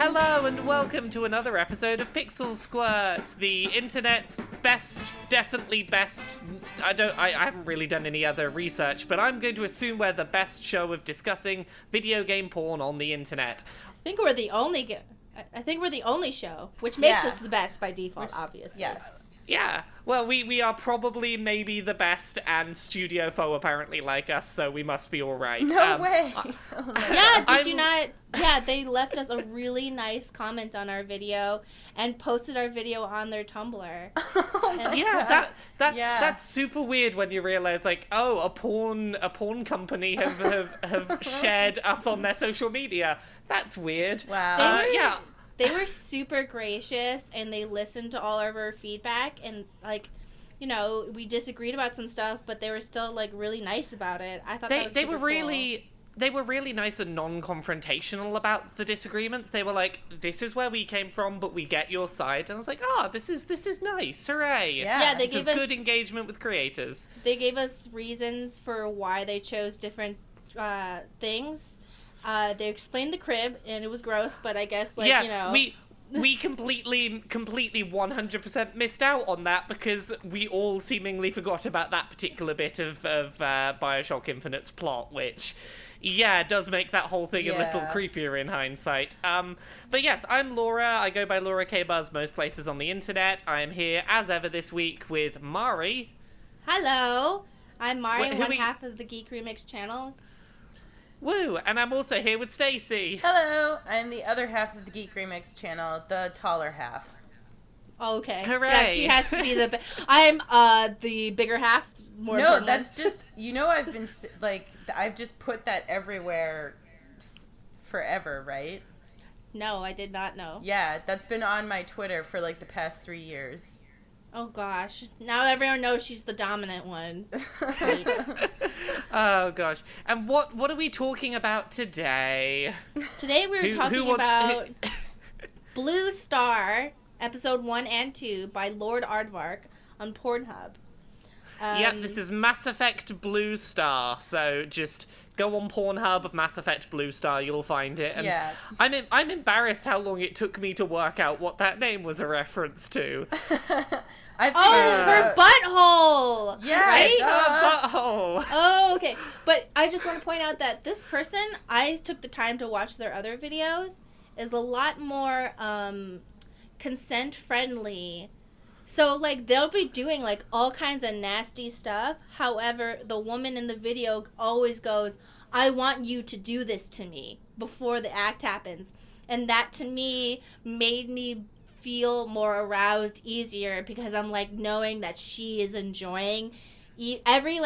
Hello and welcome to another episode of Pixel Squirt, the internet's best, definitely best. I haven't really done any other research, but I'm going to assume we're the best show of discussing video game porn on the internet. I think we're the only show, which makes us the best by default, obviously. Yes. Yeah, well, we are probably maybe the best, and Studio Foe apparently like us, so we must be all right. No way. They left us a really nice comment on our video and posted our video on their Tumblr. That's super weird when you realize, like, oh, a porn company have shared us on their social media. That's weird. Wow. They were super gracious, and they listened to all of our feedback, and, like, you know, we disagreed about some stuff, but they were still, like, really nice about it. I thought that was super cool. They were really nice and non-confrontational about the disagreements. They were like, this is where we came from, but we get your side. And I was like, this is nice. Hooray. Yeah, they gave us good engagement with creators. They gave us reasons for why they chose different things. They explained the crib, and it was gross, but I guess, like, you know... We completely 100% missed out on that because we all seemingly forgot about that particular bit of Bioshock Infinite's plot, which, does make that whole thing a little creepier in hindsight. But yes, I'm Laura. I go by Laura K. Buzz most places on the internet. I am here, as ever this week, with Mari. Hello! I'm Mari, half of the Geek Remix channel. Woo! And I'm also here with Stacy. Hello! I'm the other half of the Geek Remix channel, the taller half. Okay. Hooray! Yeah, she has to be the... I'm the bigger half. No, that's just... You know, I've just put that everywhere forever, right? No, I did not know. Yeah, that's been on my Twitter for, like, the past 3 years. Oh, gosh. Now everyone knows she's the dominant one. Great. Oh, gosh. And what are we talking about today? Today we were talking about Blue Star, episode 1 and 2 by Lord Aardvark on Pornhub. This is Mass Effect Blue Star, so just go on Pornhub, Mass Effect Blue Star, you'll find it. And I'm embarrassed how long it took me to work out what that name was a reference to. Her butthole! Yeah, right? Her butthole! Oh, okay. But I just want to point out that this person, I took the time to watch their other videos, is a lot more consent-friendly. So, like, they'll be doing, like, all kinds of nasty stuff. However, the woman in the video always goes, I want you to do this to me before the act happens. And that, to me, made me feel more aroused easier because I'm, like, knowing that she is enjoying every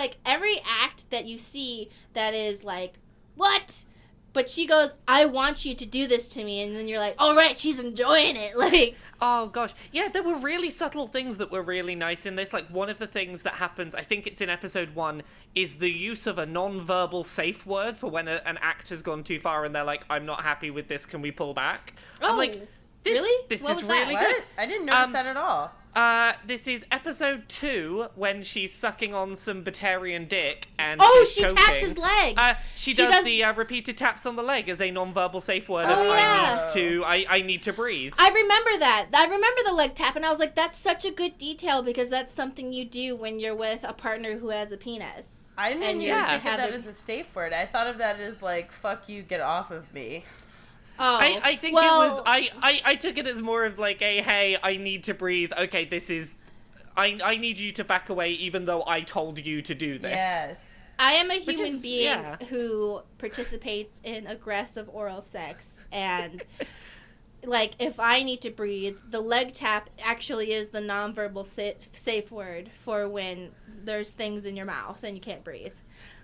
act that you see that is, like, what? But she goes, I want you to do this to me. And then you're like, all right, she's enjoying it. Like... Oh, gosh. Yeah, there were really subtle things that were really nice in this. Like, one of the things that happens, I think it's in episode 1, is the use of a non-verbal safe word for when an act has gone too far and they're like, I'm not happy with this, can we pull back? Oh, I'm like, really? This what is was really that? good. What? I didn't notice that at all. This is episode 2 when she's sucking on some Batarian dick and she choking. taps his leg. She does the repeated taps on the leg as a non-verbal safe word of I need to breathe. I remember that. I remember the leg tap, and I was like, that's such a good detail because that's something you do when you're with a partner who has a penis. I didn't even think of that as a safe word. I thought of that as like, fuck you, get off of me. Oh, I think it was, I took it as more of like a, hey, I need to breathe. Okay, this is, I need you to back away even though I told you to do this. Yes. I am a human being who participates in aggressive oral sex, and like, if I need to breathe, the leg tap actually is the nonverbal safe word for when there's things in your mouth and you can't breathe.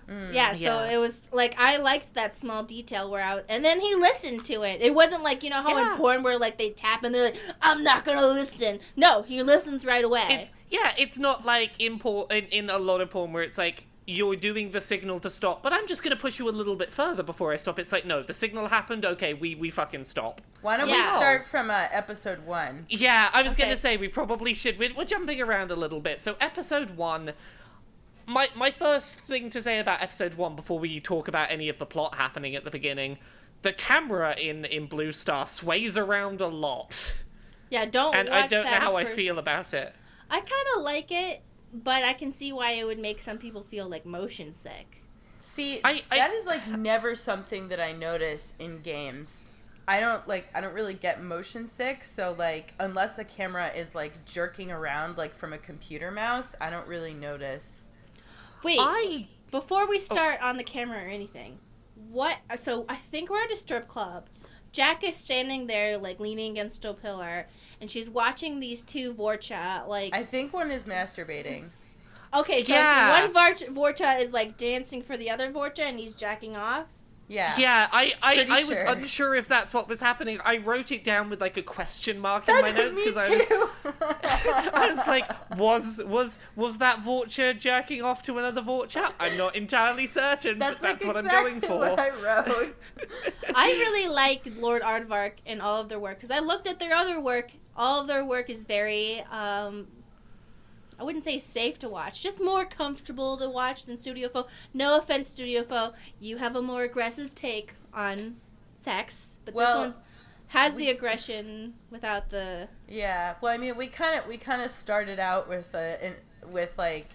So it was, like, I liked that small detail and then he listened to it. It wasn't like, you know how in porn where, like, they tap and they're like, I'm not gonna listen. No, he listens right away. It's not like in a lot of porn where it's like, you're doing the signal to stop, but I'm just gonna push you a little bit further before I stop. It's like, no, the signal happened, okay, we fucking stop. Why don't we start from episode 1? Yeah, I was gonna say, we probably should. We're jumping around a little bit. So episode 1... My first thing to say about episode 1 before we talk about any of the plot happening at the beginning, the camera in Blue Star sways around a lot. Yeah, don't And watch I don't know that how I first. feel about it. I kind of like it, but I can see why it would make some people feel like motion sick. See, I- that is like never something that I notice in games. I don't really get motion sick, so like unless the camera is like jerking around like from a computer mouse, I don't really notice. Wait, before we start on the camera or anything, so I think we're at a strip club. Jack is standing there like leaning against a pillar, and she's watching these two Vorcha like. I think one is masturbating. Okay, so Yeah. one Vorcha is like dancing for the other Vorcha, and he's jacking off. Yeah. Yeah, I Pretty was sure. unsure if that's what was happening. I wrote it down with like a question mark in my notes Me because too. I was like, was that Vorcha jerking off to another Vorcha? I'm not entirely certain, but that's like what I'm exactly going for. what I wrote. I really like Lord Aardvark and all of their work because I looked at their other work. All of their work is very, I wouldn't say safe to watch, just more comfortable to watch than Studio Foe. No offense, Studio Foe, you have a more aggressive take on sex, but Well, this one has the aggression without the. Yeah. Well, I mean, we kind of started out with like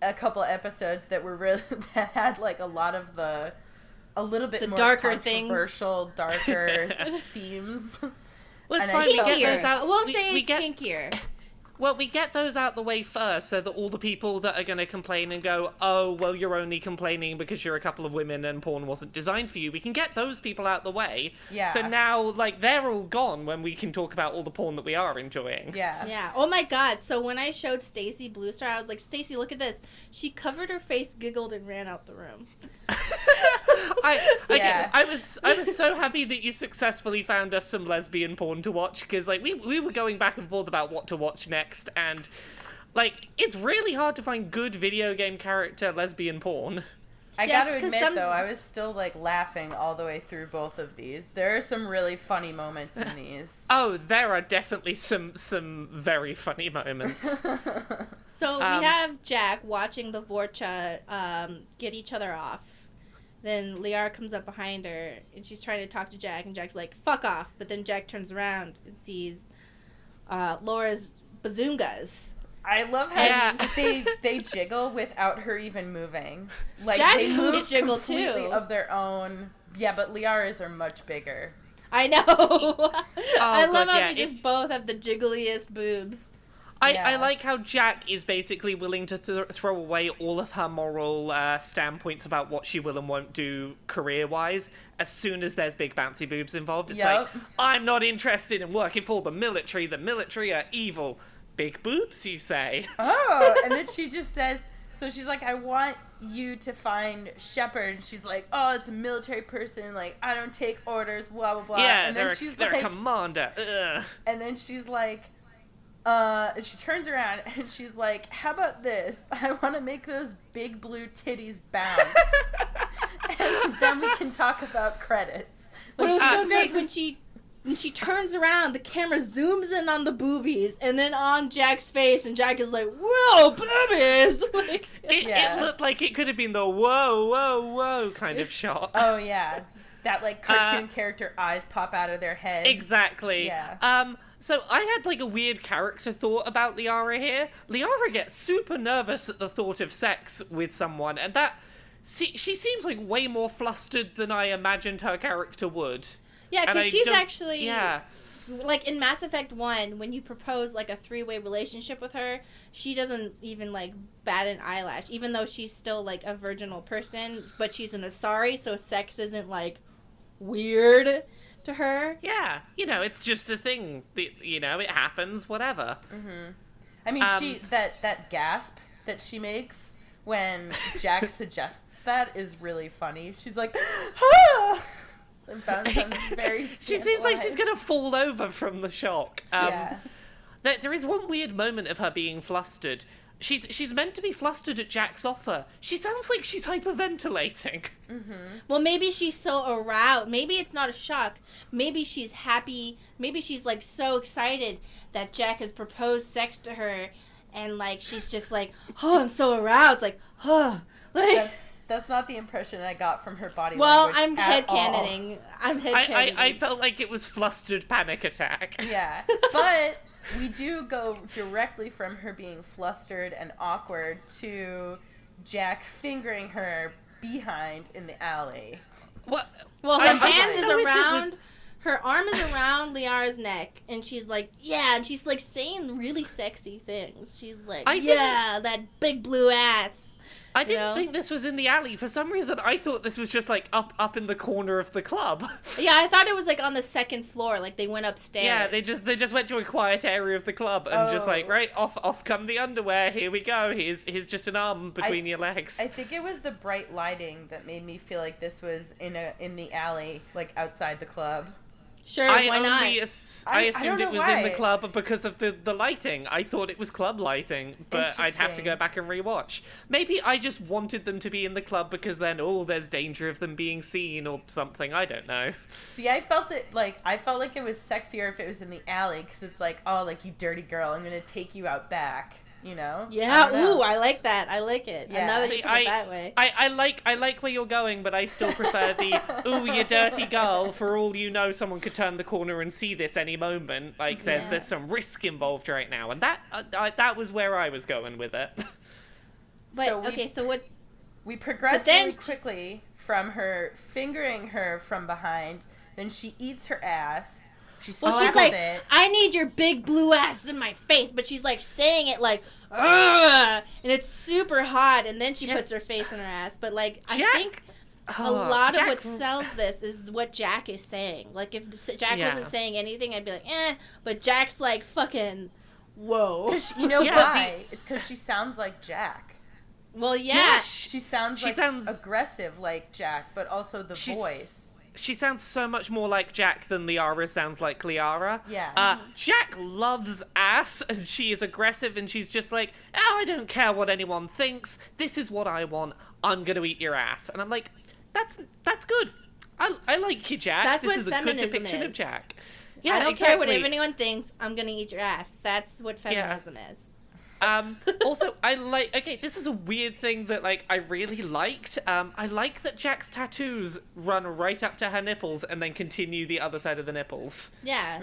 a couple episodes that were really that had like a lot of a little bit The more darker things. controversial, darker themes. Well, it's And I fine. We felt get Kinkier. those out. We'll we say get, kinkier. Well, we get those out the way first, so that all the people that are going to complain and go, oh, well, you're only complaining because you're a couple of women and porn wasn't designed for you. We can get those people out the way. Yeah. So now, like, they're all gone when we can talk about all the porn that we are enjoying. Yeah. Yeah. Oh my God. So when I showed Stacy Blue Star, I was like, Stacy, look at this. She covered her face, giggled, and ran out the room. Yeah. I was so happy that you successfully found us some lesbian porn to watch, because like we were going back and forth about what to watch next, and like it's really hard to find good video game character lesbian porn. I Yes, gotta 'cause admit, though, I was still, like, laughing all the way through both of these. There are some really funny moments in these. Oh, there are definitely some very funny moments. So we have Jack watching the Vorcha get each other off. Then Liara comes up behind her, and she's trying to talk to Jack, and Jack's like, fuck off. But then Jack turns around and sees Laura's bazungas. I love how Yeah. they jiggle without her even moving. Like, Jack's they move boobs jiggle, completely too. of their own. Yeah, but Liara's are much bigger. I know. I love God, how yeah, they just both have the jiggliest boobs. I Yeah. like how Jack is basically willing to throw away all of her moral standpoints about what she will and won't do career-wise as soon as there's big bouncy boobs involved. It's Yup. like, I'm not interested in working for the military. The military are evil. Big boobs, you say? Oh, and then she just says, so she's like, I want you to find Shepard. And she's like, oh, it's a military person. Like, I don't take orders, blah, blah, blah. Yeah, and then they're, she's they're like, a commander. Ugh. and then she's like, she turns around and she's like, how about this? I want to make those big blue titties bounce. And then we can talk about credits. But it was Like, so great when she turns around, the camera zooms in on the boobies and then on Jack's face, and Jack is like, "Whoa, boobies!" Like, It looked like it could have been the whoa, whoa, whoa kind of shot. Oh, yeah. That, like, cartoon character eyes pop out of their head. Exactly. Yeah. So I had like a weird character thought about Liara here. Liara gets super nervous at the thought of sex with someone, and she seems like way more flustered than I imagined her character would. yeah, And because I she's don't- actually Yeah. like in Mass Effect 1, when you propose like a 3-way relationship with her, she doesn't even like bat an eyelash, even though she's still like a virginal person, but she's an Asari, so sex isn't like weird to her. Yeah, it's just a thing. It happens, whatever. I mean, that gasp that she makes when Jack suggests that is really funny. She's like, ah! And found some very She seems like she's gonna fall over from the shock. Yeah. There is one weird moment of her being flustered. She's meant to be flustered at Jack's offer. She sounds like she's hyperventilating. Well, maybe she's so aroused. Maybe it's not a shock. Maybe she's happy. Maybe she's like so excited that Jack has proposed sex to her, and like she's just like, oh, I'm so aroused. Like, oh, like. That's not the impression I got from her body Well, language I'm at all. headcanoning. I'm headcanoning. I felt like it was flustered panic attack. Yeah, but we do go directly from her being flustered and awkward to Jack fingering her behind in the alley. What? Well, I her hand don't is know if it around. was- Her arm is around Liara's neck, and she's like, yeah, and she's like saying really sexy things. She's like, yeah, that big blue ass. I didn't think this was in the alley. For some reason, I thought this was just like up in the corner of the club. Yeah, I thought it was like on the second floor, like they went upstairs. Yeah, they just went to a quiet area of the club and just like, right, off come the underwear. Here we go. Here's just an arm between your legs. I think it was the bright lighting that made me feel like this was in the alley, like outside the club. Sure, why not? I assumed it was in the why. club because of the lighting. I thought it was club lighting, but I'd have to go back and rewatch. Maybe I just wanted them to be in the club because then, there's danger of them being seen or something. I don't know. See, I felt like it was sexier if it was in the alley, because it's like, oh, like, you dirty girl, I'm gonna take you out back, you know? Yeah, ooh, I like that. I like it. Yeah. Now that you See, put it that way. I like where you're going, but I still prefer the ooh, you dirty girl. For all you know, someone could turn the corner and see this any moment. Like there's some risk involved right now, and that was where I was going with it. But so what's we progress But then really quickly from her fingering her from behind. Then she eats her ass. She Well, slaps she's like, it. I need your big blue ass in my face, but she's like saying it like, ugh, and it's super hot, and then she puts her face in her ass. But like, I think a lot of what sells this is what Jack is saying. Like, if Jack wasn't saying anything, I'd be like, but Jack's like, fucking, whoa. You know why? It's because she sounds like Jack. Well, yeah. She sounds aggressive like Jack, but also the voice. She sounds so much more like Jack than Liara sounds like Liara. Yeah. Jack loves ass, and she is aggressive, and she's just like, I don't care what anyone thinks. This is what I want. I'm gonna eat your ass. And I'm like, that's good. I like you, Jack. That's this what is a good feminism depiction is. of Jack. Yeah, I don't care what anyone thinks. I'm gonna eat your ass. That's what feminism is. Also, this is a weird thing that, like, I really liked. I like that Jack's tattoos run right up to her nipples and then continue the other side of the nipples. Yeah.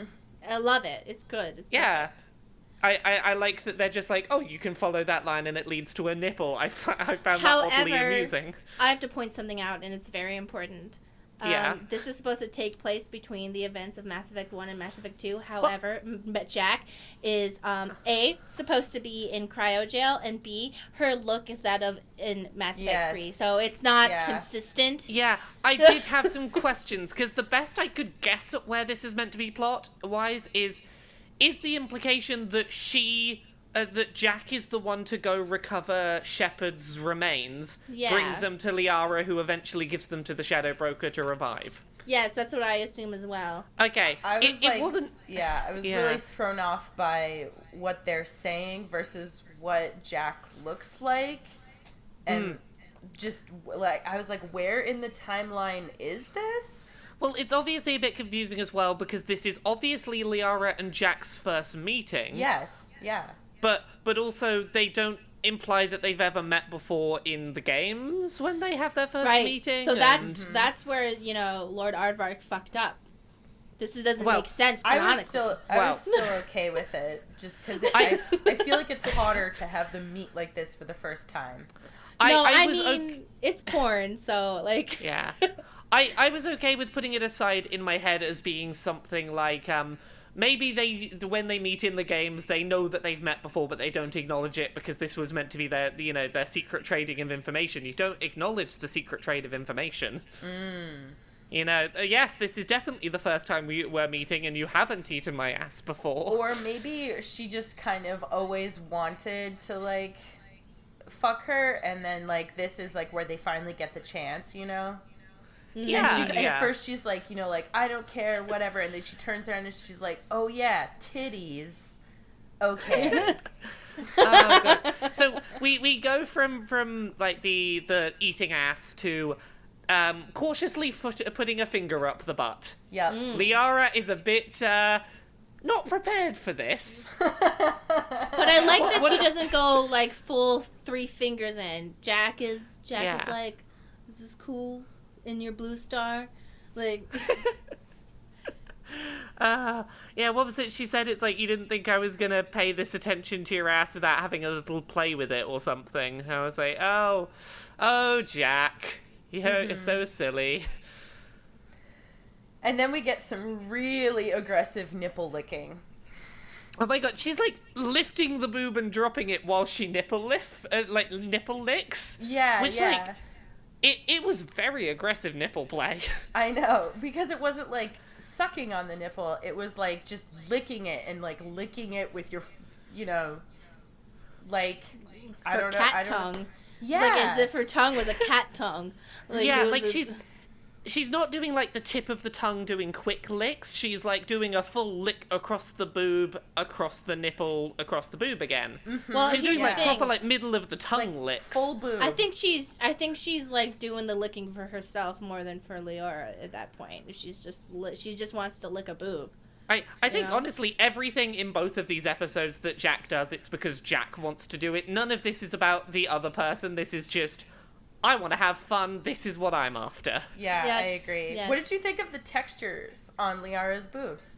I love it. It's good. It's yeah. I like that they're just like, you can follow that line and it leads to a nipple. I found that oddly amusing. I have to point something out, and it's very important. This is supposed to take place between the events of Mass Effect 1 and Mass Effect 2. However, but Jack is, A, supposed to be in cryo jail, and B, her look is that of in Mass Effect 3. So it's not consistent. Yeah, I did have some questions, because the best I could guess at where this is meant to be plot-wise is the implication that that Jack is the one to go recover Shepard's remains, bring them to Liara, who eventually gives them to the Shadow Broker to revive. Yes, that's what I assume as well. Okay, it wasn't... Yeah, I was really thrown off by what they're saying versus what Jack looks like. And just, like, I was like, where in the timeline is this? Well, it's obviously a bit confusing as well, because this is obviously Liara and Jack's first meeting. Yes, yeah. But also, they don't imply that they've ever met before in the games when they have their first meeting. So that's where, Lord Aardvark fucked up. This doesn't make sense canonically. I was still okay with it, just because I feel like it's harder to have them meet like this for the first time. I mean, it's porn, so, like... Yeah. I was okay with putting it aside in my head as being something like, maybe when they meet in the games, they know that they've met before, but they don't acknowledge it because this was meant to be their secret trading of information. You don't acknowledge the secret trade of information. Yes, this is definitely the first time we're meeting, and you haven't eaten my ass before. Or maybe she just kind of always wanted to, like, fuck her, and then, like, this is, like, where they finally get the chance, Yeah, and at first she's like, like, I don't care, whatever, and then she turns around and she's like, oh yeah, titties. Okay. Oh, God. So we go from like the eating ass to cautiously putting a finger up the butt. Yeah. Liara is a bit not prepared for this. But I like that she doesn't go like full 3 fingers in. Jack is like, Is this cool? In your blue star? Like... Yeah, what was it she said? It's like, you didn't think I was gonna pay this attention to your ass without having a little play with it or something. I was like, oh, Jack, you're so silly. And then we get some really aggressive nipple licking. Oh my god, she's like lifting the boob and dropping it while she nipple licks. Yeah, Which, yeah. It was very aggressive nipple play. I know, because it wasn't like sucking on the nipple. It was like just licking it and like licking it with your, like, I don't know. Cat tongue. Yeah. It's like as if her tongue was a cat tongue. Yeah, like she's not doing like the tip of the tongue doing quick licks. She's like doing a full lick across the boob, across the nipple, across the boob again. Mm-hmm. Well, she's doing like the thing. proper like middle of the tongue licks. Full boob. I think she's like doing the licking for herself more than for Liara at that point. She's just wants to lick a boob. I think honestly everything in both of these episodes that Jack does, it's because Jack wants to do it. None of this is about the other person. This is just, I want to have fun. This is what I'm after. Yeah, Yes, I agree. yes. What did you think of the textures on Liara's boobs?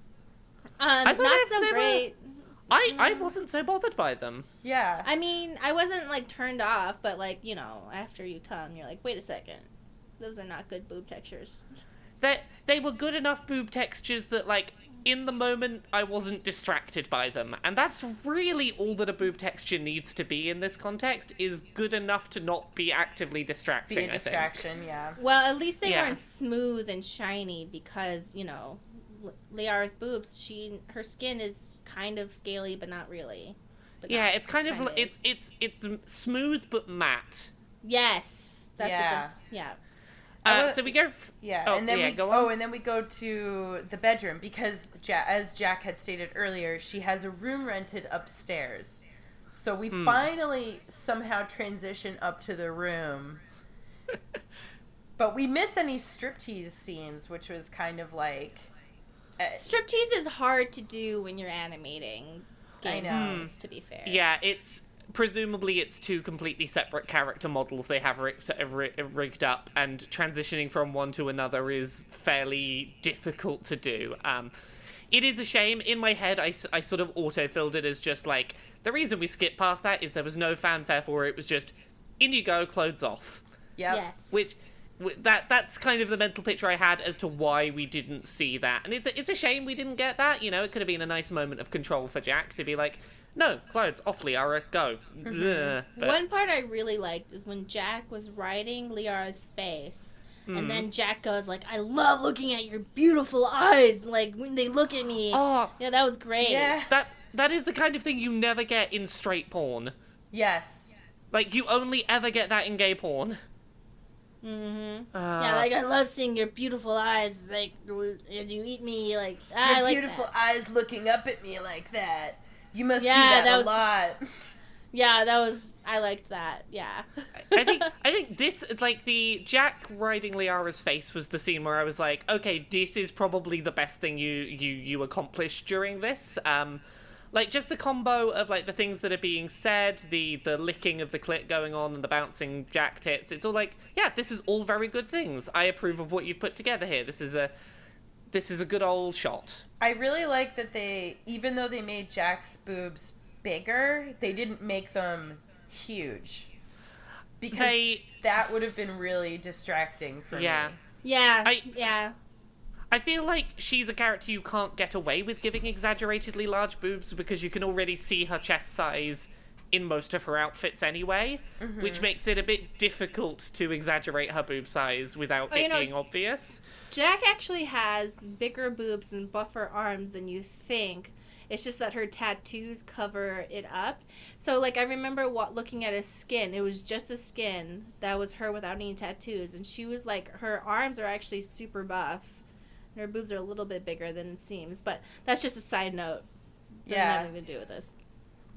thought Not they so were- great. I wasn't so bothered by them. Yeah. I mean, I wasn't like turned off, but like, after you come, you're like, wait a second, those are not good boob textures. They were good enough boob textures that, like, in the moment, I wasn't distracted by them. And that's really all that a boob texture needs to be in this context, is good enough to not be actively distracting, Be a I think. distraction, yeah. Well, at least they Yeah. weren't smooth and shiny because, Liara's boobs, her skin is kind of scaly, but not really. But Yeah, not- it's kind of, kinda is. it's smooth but matte. Yes. That's Yeah. a good, yeah. So we go... Yeah, Oh, and then yeah, go on. and then we go to the bedroom because as Jack had stated earlier, she has a room rented upstairs. So we finally somehow transition up to the room. But we miss any striptease scenes, which was kind of like Striptease is hard to do when you're animating I game know. models, to be fair. Yeah, presumably it's two completely separate character models they have rigged up, and transitioning from one to another is fairly difficult to do. It is a shame. In my head, I sort of auto-filled it as just like, the reason we skipped past that is there was no fanfare for it. It was just, in you go, clothes off. Yep. Yes. Which, that's kind of the mental picture I had as to why we didn't see that. And it's a shame we didn't get that. It could have been a nice moment of control for Jack to be like, no, clothes off, Liara, go. Ugh. But- One part I really liked is when Jack was riding Liara's face, and then Jack goes like, "I love looking at your beautiful eyes, like when they look at me." Oh, Yeah, that was great. Yeah. that is the kind of thing you never get in straight porn. Yes. Like, you only ever get that in gay porn. Yeah, like I love seeing your beautiful eyes, like as you eat me, like I Your like beautiful that. eyes looking up at me like that. You must Yeah, do that that a was- lot. Yeah, I liked that. Yeah. I think this, like, the Jack riding Liara's face was the scene where I was like, okay, this is probably the best thing you accomplished during this. Like, just the combo of, like, the things that are being said, the licking of the clit going on, and the bouncing Jack tits. It's all like, yeah, this is all very good things. I approve of what you've put together here. This is a good old shot. I really like that even though they made Jack's boobs bigger, they didn't make them huge. Because that would have been really distracting for me. Yeah. Yeah. I feel like she's a character you can't get away with giving exaggeratedly large boobs because you can already see her chest size in most of her outfits anyway, which makes it a bit difficult to exaggerate her boob size without it being obvious. Jack actually has bigger boobs and buffer arms than you think. It's just that her tattoos cover it up. So, like, I remember looking at his skin. It was just a skin that was her without any tattoos. And she was, like, her arms are actually super buff. And her boobs are a little bit bigger than it seems. But that's just a side note. Doesn't have anything to do with this.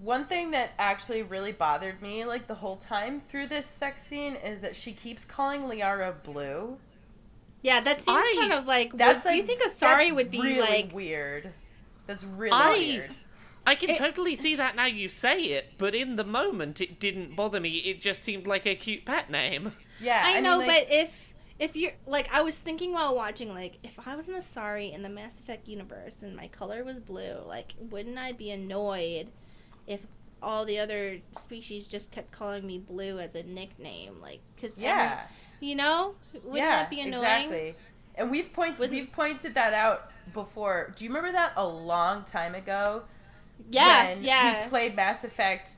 One thing that actually really bothered me, like, the whole time through this sex scene is that she keeps calling Liara blue. Yeah, that seems kind of like... That's do you think Asari would be, really like... weird. That's really weird. I can totally see that now you say it, but in the moment it didn't bother me. It just seemed like a cute pet name. Yeah, I know, mean, like, but if you're like, I was thinking while watching, like, if I was an Asari in the Mass Effect universe and my color was blue, like, wouldn't I be annoyed if all the other species just kept calling me Blue as a nickname? Like, because yeah, you know, wouldn't that be annoying? Exactly. And we've pointed that out before. Do you remember that a long time ago? Yeah, when yeah. we played Mass Effect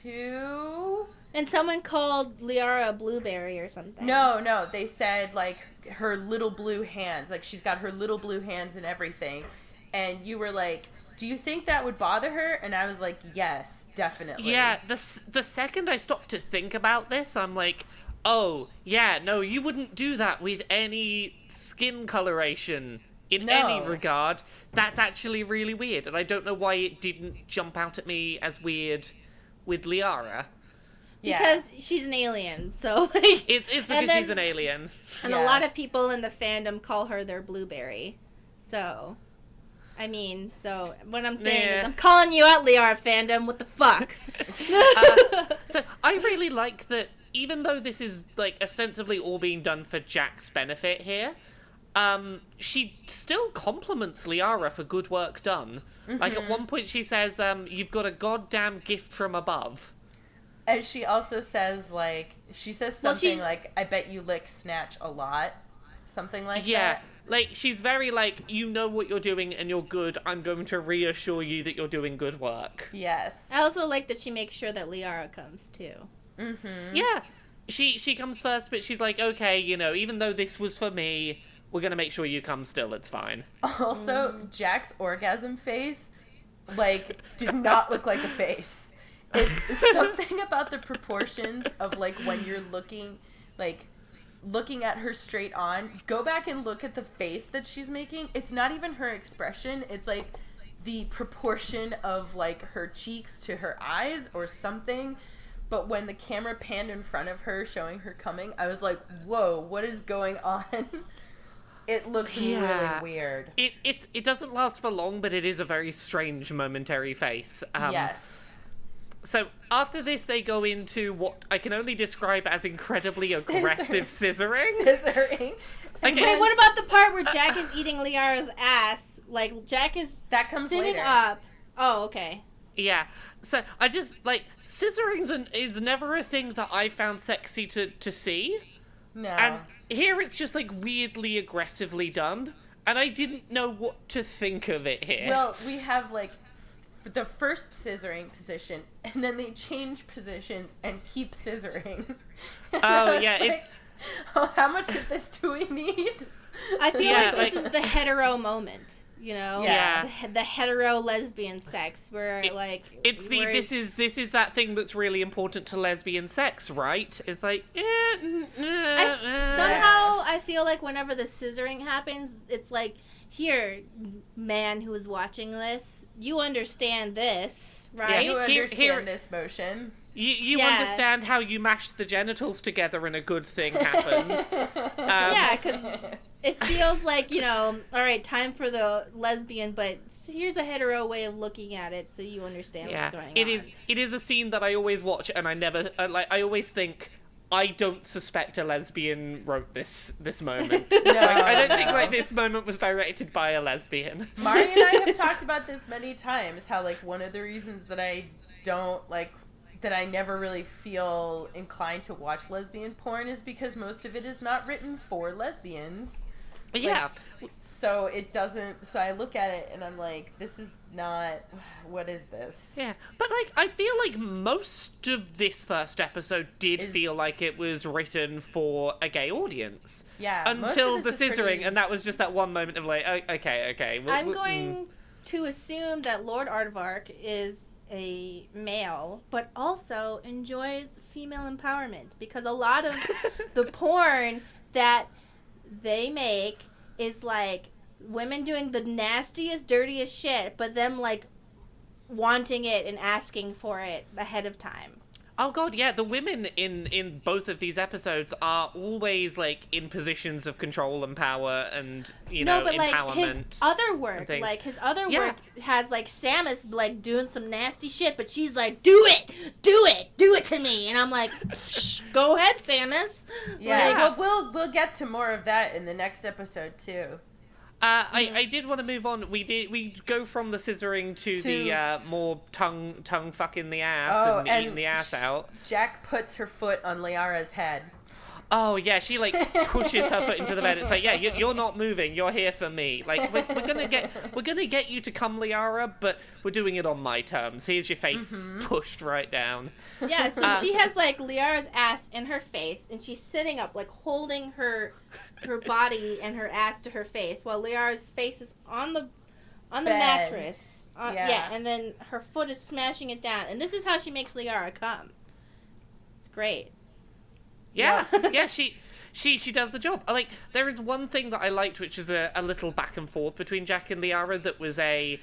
2. And someone called Liara a blueberry or something. No, they said, like, her little blue hands. Like, she's got her little blue hands and everything. And you were like, do you think that would bother her? And I was like, yes, definitely. Yeah, the second I stopped to think about this, I'm like, oh, yeah, no, you wouldn't do that with any skin coloration in any regard. That's actually really weird, and I don't know why it didn't jump out at me as weird with Liara. Because she's an alien, so like It's because she's an alien. And a lot of people in the fandom call her their blueberry. So I mean, so what I'm saying is I'm calling you out, Liara fandom, what the fuck? So I really like that even though this is like ostensibly all being done for Jack's benefit here, she still compliments Liara for good work done. Mm-hmm. Like at one point she says, you've got a goddamn gift from above. And she also says, like, she says something like, I bet you lick Snatch a lot. Something like that. Yeah, like, she's very like, you know what you're doing and you're good. I'm going to reassure you that you're doing good work. Yes. I also like that she makes sure that Liara comes, too. Mm-hmm. Yeah. She comes first, but she's like, okay, you know, even though this was for me, we're going to make sure you come still. It's fine. Also, Jack's orgasm face, like, did not look like a face. It's something about the proportions of, like, when you're looking at her straight on. Go back and look at the face that she's making. It's not even her expression. It's, like, the proportion of, like, her cheeks to her eyes or something. But when the camera panned in front of her, showing her coming, I was like, whoa, what is going on? It looks really weird. It doesn't last for long, but it is a very strange momentary face. Yes. So after this, they go into what I can only describe as incredibly aggressive scissoring. Okay. Wait, what about the part where Jack is eating Liara's ass? Like, Jack is that comes sitting later. up. Oh, okay. Yeah. So I just, like, scissoring is never a thing that I found sexy to see. No. And here it's just, like, weirdly aggressively done. And I didn't know what to think of it here. Well, we have, like, the first scissoring position, and then they change positions and keep scissoring. Oh, yeah, like, it's... Oh, how much of this do we need? I feel like this is the hetero moment, you know? Yeah. The hetero lesbian sex, where, It's this is that thing that's really important to lesbian sex, right? It's like, somehow I feel like whenever the scissoring happens, it's like, here, man who is watching this, you understand this, right? You understand this motion. You understand how you mashed the genitals together and a good thing happens. Yeah, because it feels like, you know, all right, time for the lesbian, but here's a hetero way of looking at it so you understand what's going on. It is a scene that I always watch and I always think, I don't suspect a lesbian wrote this moment. No, I don't think like this moment was directed by a lesbian. Mari and I have talked about this many times, how like one of the reasons that I don't like that I never really feel inclined to watch lesbian porn is because most of it is not written for lesbians. Yeah. So it doesn't, so I look at it and I'm like, this is not, what is this? Yeah. But like, I feel like most of this first episode did feel like it was written for a gay audience. Yeah. Until the scissoring, and that was just that one moment of like, okay. I'm going to assume that Lord Aardvark is a male, but also enjoys female empowerment, because a lot of the porn that they make is like women doing the nastiest, dirtiest shit, but them like wanting it and asking for it ahead of time. Oh god, yeah, the women in both of these episodes are always like in positions of control and power and No, but like empowerment. his other work, things. like his other Yeah. work has like Samus like doing some nasty shit, but she's like, do it to me, and I'm like, shh, go ahead, Samus. Yeah, Like- well, we'll get to more of that in the next episode too. I did want to move on. We go from the scissoring to the more tongue fucking the ass and eating the ass out. Jack puts her foot on Liara's head. Oh yeah, she like pushes her foot into the bed. It's like, yeah, you're not moving. You're here for me. Like we're gonna get you to come, Liara, but we're doing it on my terms. Here's your face pushed right down. Yeah, so she has like Liara's ass in her face, and she's sitting up, like holding her body and her ass to her face, while Liara's face is on the Bed. mattress. Yeah. Yeah, and then her foot is smashing it down, and this is how she makes Liara come. It's great. Yeah, yeah, she does the job. Like, there is one thing that I liked, which is a little back and forth between Jack and Liara that was a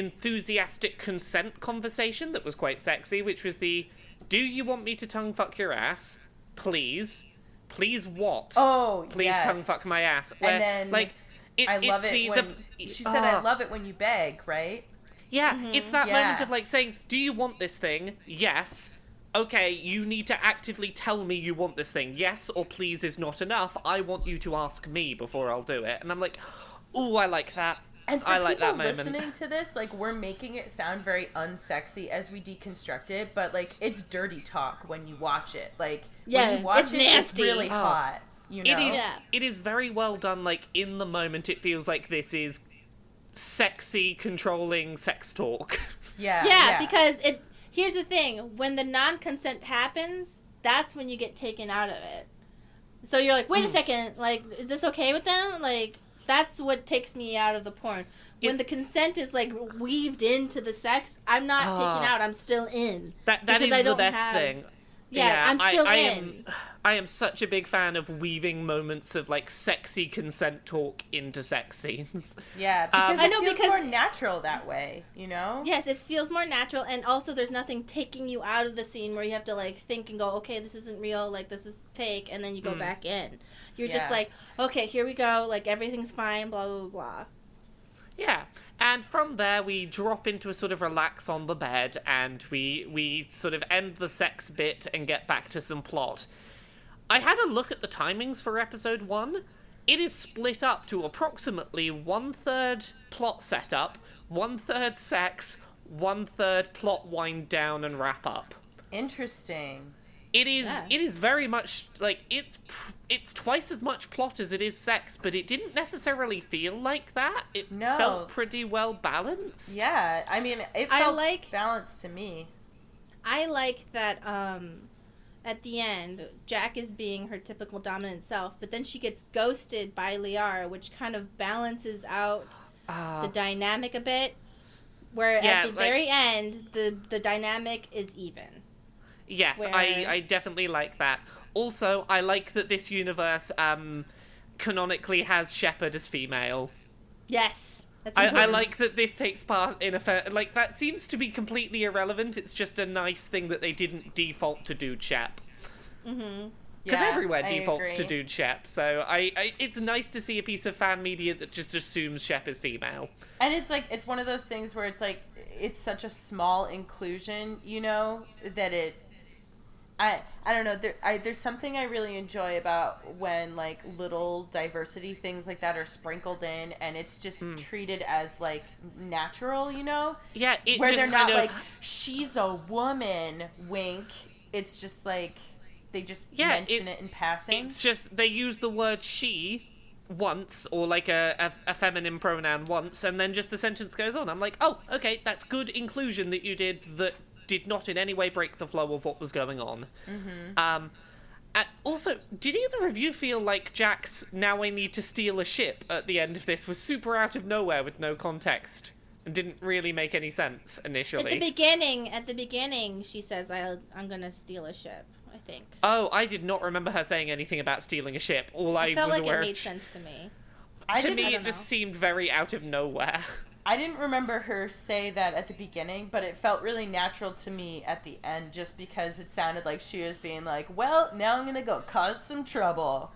enthusiastic consent conversation that was quite sexy, which was the, do you want me to tongue fuck your ass? Please. Please what? Oh, Please yes. tongue fuck my ass. Where, And then like, I love it's it when she said, "I love it when you beg," right? Yeah, it's that Yeah. moment of like saying, do you want this thing? Yes. Okay, you need to actively tell me you want this thing. Yes or please is not enough. I want you to ask me before I'll do it. And I'm like, ooh, I like that. And for I like people that moment. listening to this, like, we're making it sound very unsexy as we deconstruct it, but like, it's dirty talk when you watch it. Like, Yeah, when you watch it's it, nasty. it's really Oh. hot. You know? It is. Yeah. It is very well done. Like in the moment, it feels like this is sexy, controlling sex talk. Yeah, because here's the thing, when the non-consent happens, that's when you get taken out of it. So you're like, wait a second, like, is this okay with them? Like, that's what takes me out of the porn. When It's- the consent is like weaved into the sex, I'm not taken out, I'm still in. That Because is I the don't best have- thing. Yeah, I'm still I in. I am such a big fan of weaving moments of like sexy consent talk into sex scenes. Yeah, because I it know, feels because- more natural that way, you know? Yes, it feels more natural, and also there's nothing taking you out of the scene where you have to like think and go, okay, this isn't real, like this is fake, and then you go back in. You're just Yeah. like, okay, here we go, like everything's fine, blah blah blah. Yeah, and from there we drop into a sort of relax on the bed, and we sort of end the sex bit and get back to some plot. I had a look at the timings for episode 1. It is split up to approximately 1/3 plot setup, 1/3 sex, 1/3 plot wind down and wrap up. Interesting. It is. Yeah. It is very much like it's twice as much plot as it is sex, but it didn't necessarily feel like that. It No. felt pretty well balanced. Yeah, I mean, it I felt like- balanced to me. I like that at the end, Jack is being her typical dominant self, but then she gets ghosted by Liara, which kind of balances out the dynamic a bit. Where Yeah, at the like- very end, the dynamic is even. Yes, Where- I definitely like that. Also, I like that this universe canonically has Shepard as female. Yes. That's I important. like that this takes part in like that seems to be completely irrelevant. It's just a nice thing that they didn't default to Dude Shep. Mm-hmm. Because Yeah, everywhere I defaults to agree. Dude Shep, so it's nice to see a piece of fan media that just assumes Shep is female. And it's like, it's one of those things where it's like, it's such a small inclusion, you know, that I don't know, there's something I really enjoy about when like little diversity things like that are sprinkled in, and it's just treated as like natural, you know? Yeah, it Where just they're kind not of, like, she's a woman, wink. It's just like, they just Yeah, mention it in passing. It's just they use the word she once, or like a feminine pronoun once, and then just the sentence goes on. I'm like, oh, okay, that's good inclusion that you did that did not in any way break the flow of what was going on. And also, did either of you feel like Jack's "now I need to steal a ship" at the end of this was super out of nowhere with no context and didn't really make any sense initially? At the beginning, she says, "I'm gonna steal a ship." I think. Oh, I did not remember her saying anything about stealing a ship. All I I felt was like aware it made of. sense to me. I To didn't- me, I it don't just know. seemed very out of nowhere. I didn't remember her say that at the beginning, but it felt really natural to me at the end just because it sounded like she was being like, well, now I'm gonna go cause some trouble.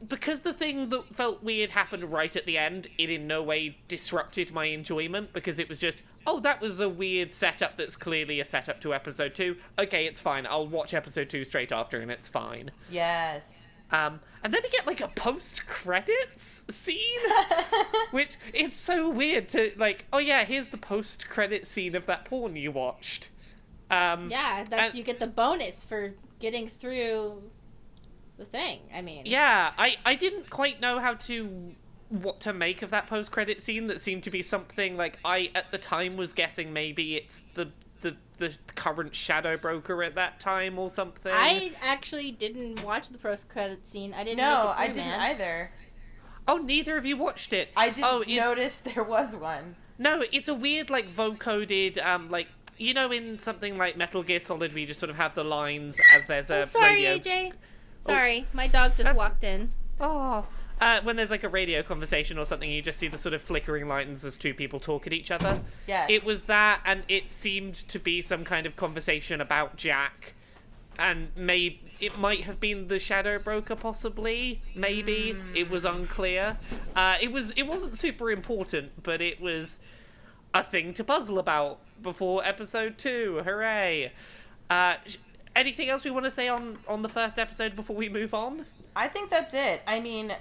Because the thing that felt weird happened right at the end, it in no way disrupted my enjoyment, because it was just, oh, that was a weird setup that's clearly a setup to episode 2. Okay, it's fine. I'll watch episode 2 straight after and it's fine. Yes. And then we get, like, a post-credits scene, which, it's so weird to, like, oh yeah, here's the post-credits scene of that porn you watched. You get the bonus for getting through the thing, I mean. Yeah, I didn't quite know what to make of that post-credit scene that seemed to be something, like, I, at the time, was guessing maybe it's the current Shadow Broker at that time or something. I actually didn't watch the post-credit scene. I didn't make it through, I didn't either. Oh, neither of you watched it. I didn't notice there was one. No, it's a weird, like, vocoded, like, you know, in something like Metal Gear Solid, we just sort of have the lines as there's a sorry, radio... AJ. Sorry, my dog just walked in. Oh. When there's, like, a radio conversation or something, you just see the sort of flickering lines as two people talk at each other. Yes. It was that, and it seemed to be some kind of conversation about Jack, and it might have been the Shadow Broker, possibly. Maybe. It was unclear. It wasn't super important, but it was a thing to puzzle about before episode 2. Hooray! Anything else we want to say on the first episode before we move on? I think that's it. I mean,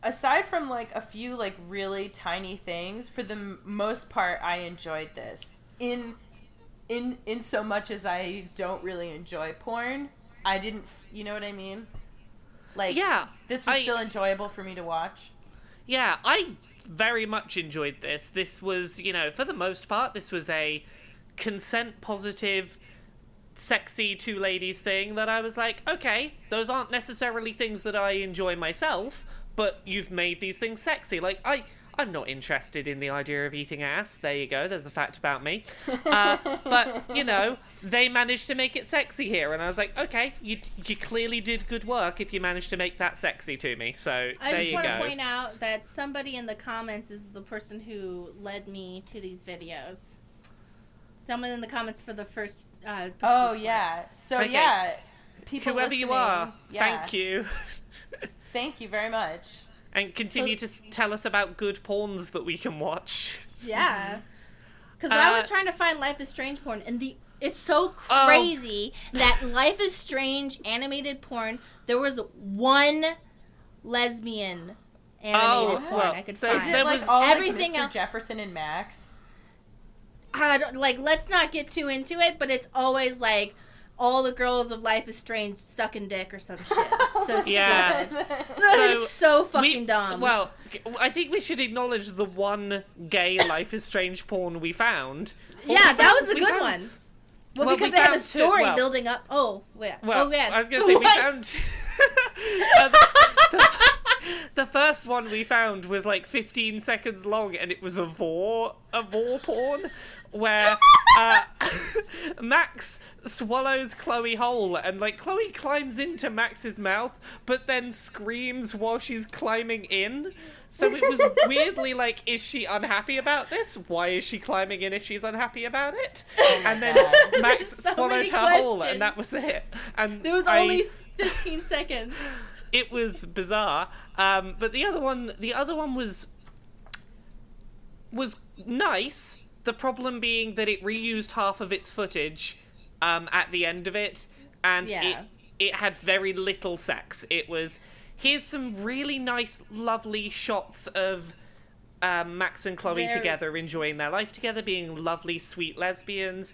aside from, like, a few, like, really tiny things, for the most part, I enjoyed this. In so much as I don't really enjoy porn, I didn't, you know what I mean? Like, yeah, this was still enjoyable for me to watch. Yeah, I very much enjoyed this. This was, you know, for the most part, this was a consent-positive, sexy two ladies thing that I was like, okay, those aren't necessarily things that I enjoy myself, but you've made these things sexy. Like, I'm not interested in the idea of eating ass. There you go, there's a fact about me. But, you know, they managed to make it sexy here, and I was like, okay, you clearly did good work if you managed to make that sexy to me, so there you go. I just want to point out that somebody in the comments is the person who led me to these videos. Someone in the comments for the first oh, yeah. So, okay. yeah, people whoever listening, you are, yeah. thank you. Thank you very much. And continue to tell us about good porns that we can watch. Yeah. Because I was trying to find Life is Strange porn, and it's so crazy that Life is Strange animated porn, there was one lesbian animated porn I could find. Is it like all everything like Mr. Jefferson and Max? Let's not get too into it, but it's always like all the girls of Life is Strange sucking dick or some shit. It's so stupid. It's so fucking dumb. Well, I think we should acknowledge the one gay Life is Strange porn we found. Yeah, that was a good one. Well, because they had a story building up. Oh, yeah. Well, oh, yeah. I was going to say, we found... the first one we found was like 15 seconds long, and it was a vor porn where Max swallows Chloe whole, and like Chloe climbs into Max's mouth but then screams while she's climbing in. So it was weirdly like, is she unhappy about this? Why is she climbing in if she's unhappy about it? And then Max swallowed her whole, and that was it. And there was only 15 seconds. It was bizarre. But the other one was nice. The problem being that it reused half of its footage at the end of it, and it had very little sex. It was, here's some really nice, lovely shots of Max and Chloe together, enjoying their life together, being lovely, sweet lesbians.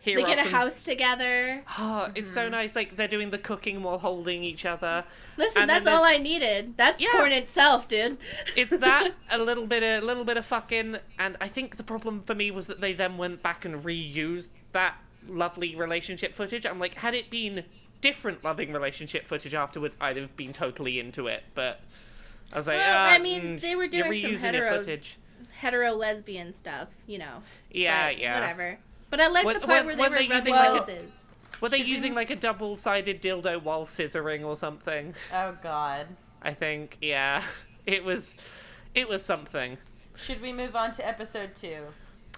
They get a house together. Oh, it's so nice. Like, they're doing the cooking while holding each other. Listen, and that's all I needed. That's porn itself, dude. It's that, a little bit of fucking, and I think the problem for me was that they then went back and reused that lovely relationship footage. I'm like, had it been different loving relationship footage afterwards, I'd have been totally into it. But I was like, I mean, they were doing some footage. hetero lesbian stuff, you know. Yeah, but whatever. But I like the part where they were rubbing noses. Were they using like a double-sided dildo while scissoring or something? Oh God. I think, yeah. It was something. Should we move on to episode 2?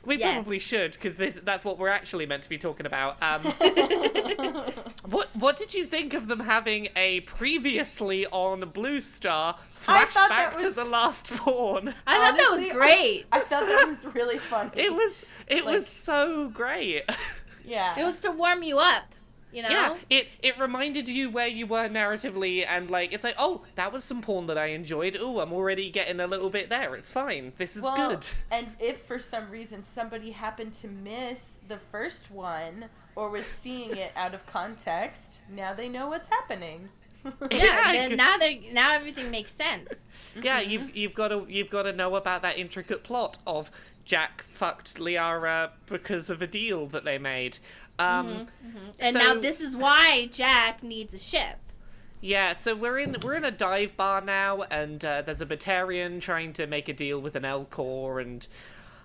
We Yes. probably should, because that's what we're actually meant to be talking about. What did you think of them having a previously on Blue Star I thought flashback that to was- the Last Born? I thought that was Honestly, great. I thought that was really funny. It Like- was so great. Yeah. It was to warm you up, you know? Yeah, it reminded you where you were narratively, and like it's like, oh, that was some porn that I enjoyed. Oh, I'm already getting a little bit there. It's fine. This is good. And if for some reason somebody happened to miss the first one or was seeing it out of context, now they know what's happening. Yeah, Yeah, then now everything makes sense. Yeah, you've got to know about that intricate plot of Jack fucked Liara because of a deal that they made. And so- now this is why Jack needs a ship. Yeah, so we're in a dive bar now, and there's a Batarian trying to make a deal with an Elcor, and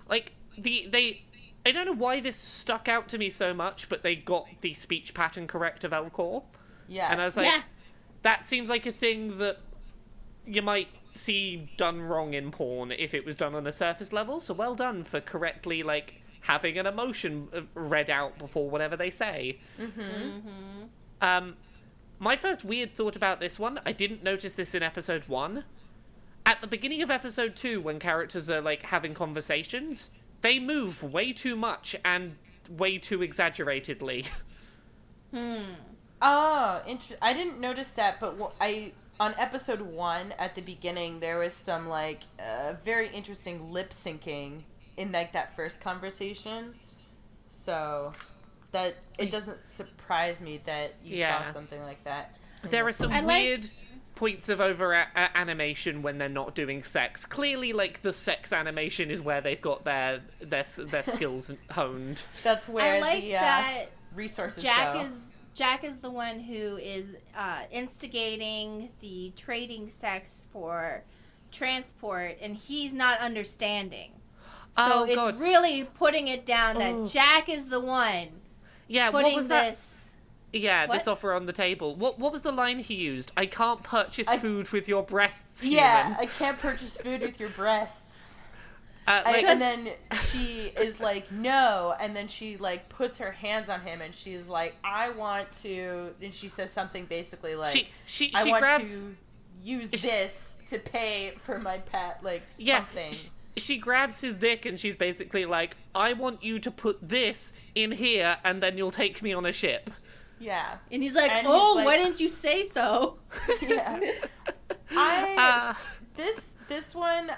like I don't know why this stuck out to me so much, but they got the speech pattern correct of Elcor, Yes. and I was like, Yeah. that seems like a thing that you might see done wrong in porn if it was done on a surface level. So well done for correctly like having an emotion read out before whatever they say. My first weird thought about this one, I didn't notice this in episode 1. At the beginning of episode 2, when characters are like having conversations, they move way too much and way too exaggeratedly. Oh, I didn't notice that, but on episode 1 at the beginning there was some like very interesting lip syncing in like that first conversation, so that it doesn't surprise me that you Yeah. saw something like that. There are some I like- weird points of over animation when they're not doing sex. Clearly, like the sex animation is where they've got their skills honed. That's where I like the that resources Jack go. Jack is the one who is instigating the trading sex for transport, and he's not understanding. So Oh, it's God. really putting it down that Oh. Jack is the one Yeah, what putting was that? this. Yeah, What? this offer on the table. What was the line he used? I can't purchase I- food with your breasts, Yeah, human. I can't purchase food with your breasts. Like, And then she is like, no, and then she like puts her hands on him, and she's like, I want to, and she says something basically like, she I want grabs. to use this to pay for my pet, like Yeah, something. she grabs his dick and she's basically like, I want you to put this in here and then you'll take me on a ship. Yeah, And he's like, And oh, he's why like- didn't you say so? yeah. This one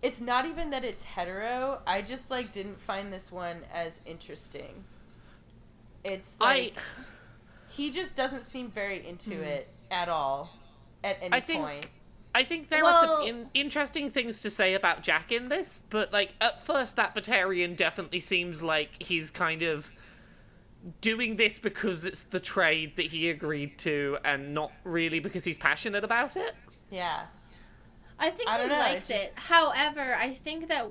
it's not even that it's hetero. I just like didn't find this one as interesting. It's like he just doesn't seem very into it at all at any I think- point. I think there are Well- some interesting things to say about Jack in this, but like at first that Batarian definitely seems like he's kind of doing this because it's the trade that he agreed to and not really because he's passionate about it. Yeah. I think I he don't know, likes it's it. just- However, I think that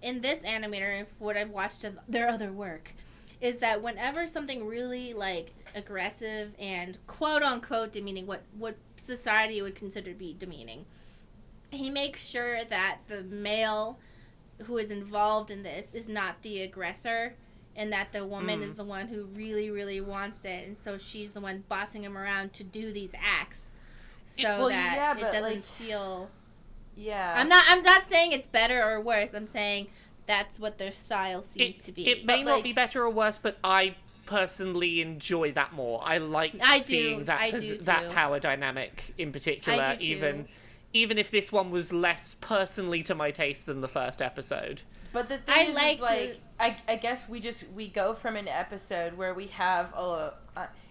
in this animator, and what I've watched of their other work, is that whenever something really like aggressive and quote unquote demeaning, what society would consider to be demeaning, he makes sure that the male who is involved in this is not the aggressor, and that the woman is the one who really, really wants it, and so she's the one bossing him around to do these acts, so Well, that yeah, it but, doesn't like, feel. Yeah. I'm not saying it's better or worse. I'm saying that's what their style seems to be. It may But, not like- be better or worse, but I personally enjoy that more. I like I do. seeing that I do that too. power dynamic in particular, I do too. even if this one was less personally to my taste than the first episode. But the thing I is liked like, it. I guess we go from an episode where we have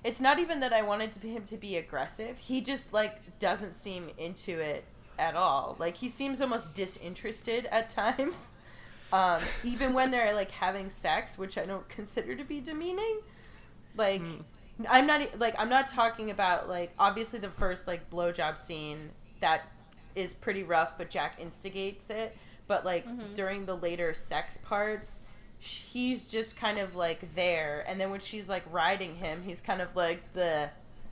it's not even that I wanted him to be aggressive. He just like doesn't seem into it at all. Like he seems almost disinterested at times. Even when they're like having sex, which I don't consider to be demeaning. Like I'm not talking about like obviously the first like blowjob scene that is pretty rough, but Jack instigates it. But like during the later sex parts, he's just kind of like there, and then when she's like riding him, he's kind of like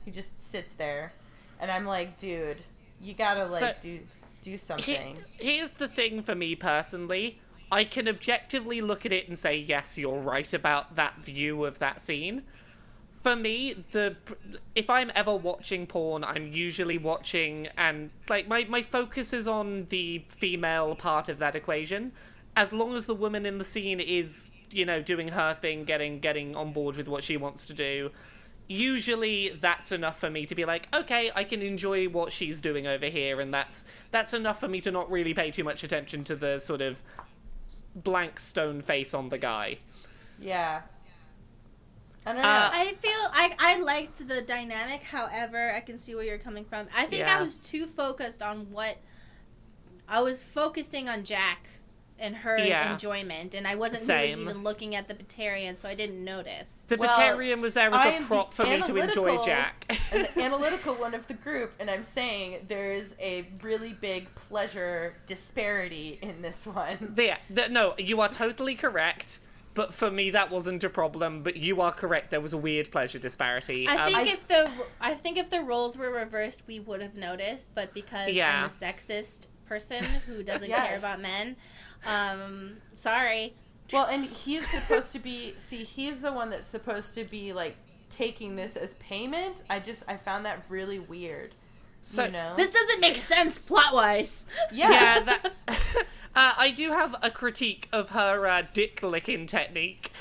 he just sits there, and I'm like, dude, you gotta like So- do. do something. Here's the thing for me personally. I can objectively look at it and say, yes, you're right about that view of that scene. For me, if I'm ever watching porn, I'm usually watching, and like my focus is on the female part of that equation. As long as the woman in the scene is, doing her thing, getting on board with what she wants to do, usually that's enough for me to be like, okay, I can enjoy what she's doing over here, and that's enough for me to not really pay too much attention to the sort of blank stone face on the guy. Yeah. I don't know. I feel I liked the dynamic. However, I can see where you're coming from. I think I was too focused on I was focusing on Jack and her enjoyment, and I wasn't really even looking at the Batarian, so I didn't notice. The Batarian was there as a prop for me to enjoy Jack. The analytical one of the group, and I'm saying there's a really big pleasure disparity in this one. No, you are totally correct. But for me, that wasn't a problem. But you are correct. There was a weird pleasure disparity. I think if the roles were reversed, we would have noticed. But because I'm a sexist person who doesn't care about men, sorry. Well, and he's supposed to be. See, he's the one that's supposed to be like taking this as payment. I found that really weird. So this doesn't make sense plot wise. Yeah. I do have a critique of her dick licking technique.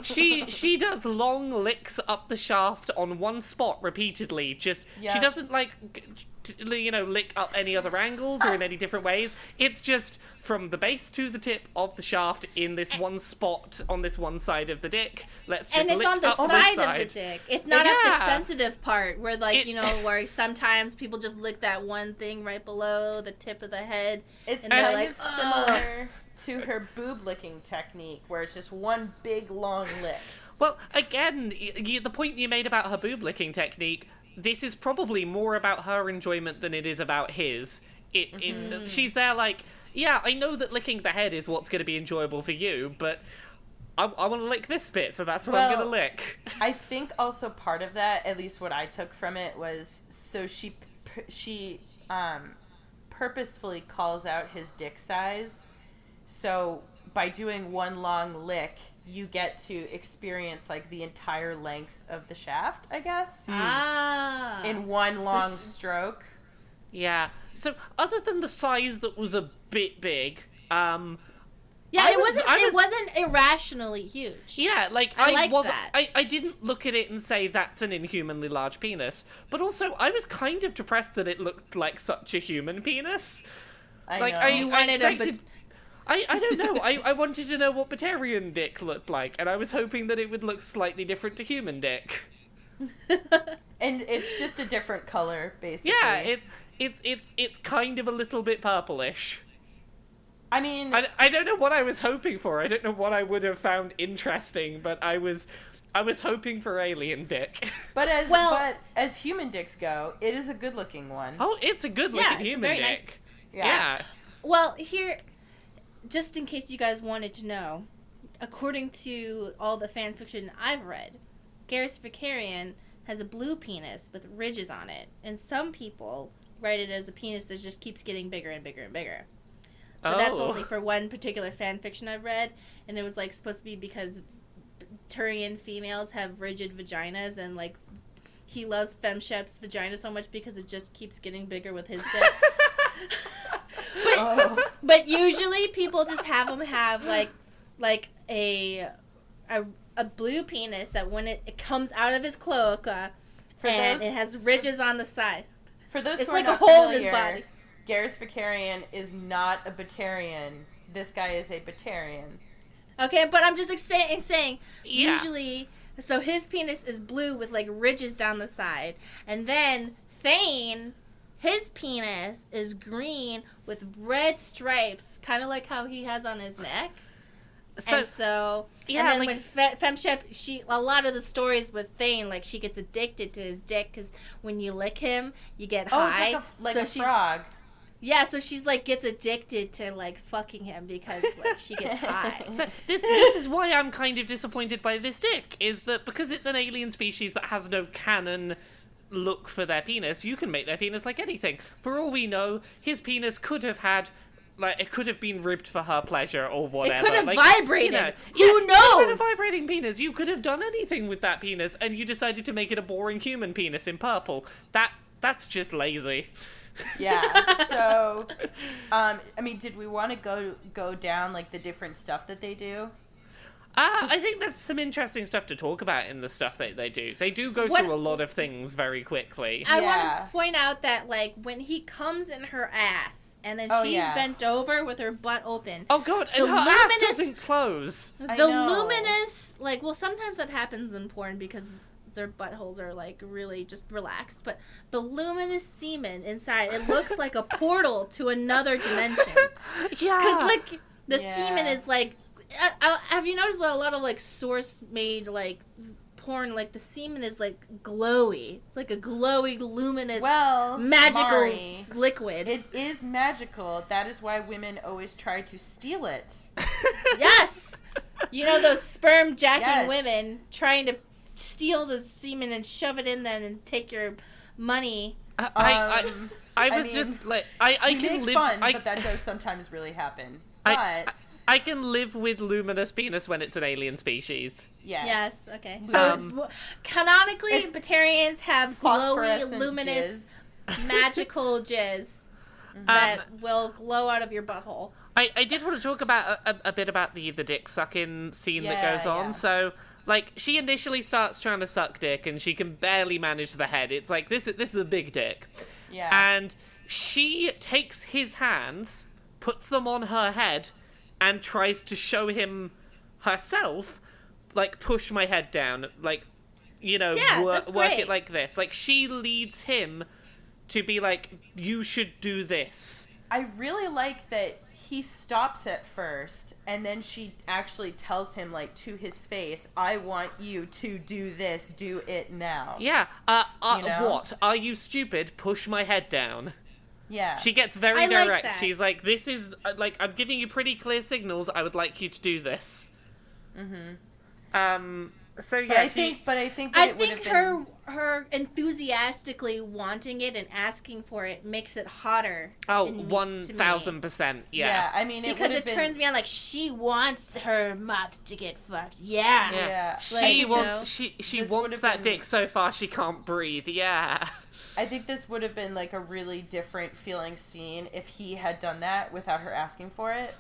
She does long licks up the shaft on one spot repeatedly. She doesn't lick up any other angles or in any different ways. It's just from the base to the tip of the shaft in this one spot on this one side of the dick. Let's just and it's lick on the up side this of the dick. It's not at the sensitive part where where sometimes people just lick that one thing right below the tip of the head. It's kind of similar to her boob licking technique where it's just one big long lick. Well, again, the point you made about her boob licking technique, this is probably more about her enjoyment than it is about his. She's there like, yeah, I know that licking the head is what's going to be enjoyable for you, but I want to lick this bit, so that's what I'm going to lick. I think also part of that, at least what I took from it, was so she purposefully calls out his dick size. So by doing one long lick, you get to experience like the entire length of the shaft, I guess. In one long stroke. Yeah. So other than the size that was a bit big, it wasn't irrationally huge. Yeah, like I didn't look at it and say that's an inhumanly large penis, but also I was kind of depressed that it looked like such a human penis. I don't know. I wanted to know what Batarian dick looked like, and I was hoping that it would look slightly different to human dick. And it's just a different color, basically. Yeah, it's kind of a little bit purplish. I mean, I don't know what I was hoping for. I don't know what I would have found interesting, but I was hoping for alien dick. But as human dicks go, it is a good-looking one. Oh, it's a good-looking human dick. Nice. Yeah. Well, here, just in case you guys wanted to know, according to all the fan fiction I've read, Garrus Vakarian has a blue penis with ridges on it, and some people write it as a penis that just keeps getting bigger and bigger and bigger. But that's only for one particular fan fiction I've read, and it was like supposed to be because Turian females have rigid vaginas, and like he loves Femshep's vagina so much because it just keeps getting bigger with his dick. But usually people just have him have like a blue penis that when it comes out of his cloaca, it has ridges on the side. For those it's who like are not a hole familiar, in his body. Garrus Vakarian is not a Batarian. This guy is a Batarian. Okay, but I'm just saying usually, so his penis is blue with like ridges down the side, and then Thane, his penis is green with red stripes, kind of like how he has on his neck. And then like, when Femshep, a lot of the stories with Thane, like she gets addicted to his dick because when you lick him, you get high. It's like a frog. Yeah, so she's like gets addicted to like fucking him because like she gets high. So this is why I'm kind of disappointed by this dick, is that because it's an alien species that has no canon look for their penis, you can make their penis like anything. For all we know, his penis could have had, like, it could have been ribbed for her pleasure or whatever. It could have like, vibrated. You know, Who knows? You had a vibrating penis. You could have done anything with that penis, and you decided to make it a boring human penis in purple. That's just lazy. Yeah. So, I mean, did we want to go down like the different stuff that they do? I think there's some interesting stuff to talk about in the stuff that they do. They do go through a lot of things very quickly. I want to point out that, like, when he comes in her ass, and then she's bent over with her butt open. Oh, God, and her ass doesn't close. The luminous, like, well, sometimes that happens in porn because their buttholes are, like, really just relaxed. But the luminous semen inside, it looks like a portal to another dimension. Yeah. Because, like, the semen is, like, have you noticed a lot of, like, source-made, like, porn, like, the semen is, like, glowy. It's like a glowy, luminous, magical liquid. It is magical. That is why women always try to steal it. Yes! You know those sperm-jacking women trying to steal the semen and shove it in them and take your money. I was just, like, I can live... fun, but that does sometimes really happen. But... I can live with luminous penis when it's an alien species. Yes. Okay. So canonically, Batarians have glowy, luminous, magical jizz that will glow out of your butthole. I did want to talk about a bit about the dick sucking scene that goes on. Yeah. So, like, she initially starts trying to suck dick, and she can barely manage the head. It's like, this is a big dick. Yeah. And she takes his hands, puts them on her head, and tries to show him herself, like, push my head down, like, you know, work it like this. Like, she leads him to be like, you should do this. I really like that he stops at first, and then she actually tells him, like, to his face, I want you to do this, do it now. Yeah, you know? What? Are you stupid? Push my head down. Yeah. She gets very direct. Like She's like, this is, like, I'm giving you pretty clear signals. I would like you to do this. Mm-hmm. So, yeah. But I think that it would have been... her enthusiastically wanting it and asking for it makes it hotter. Oh, 1,000%. Yeah. Yeah, I mean, because it turns me on, like, she wants her mouth to get fucked. Yeah. She wants that dick so far she can't breathe. Yeah. I think this would have been, like, a really different feeling scene if he had done that without her asking for it.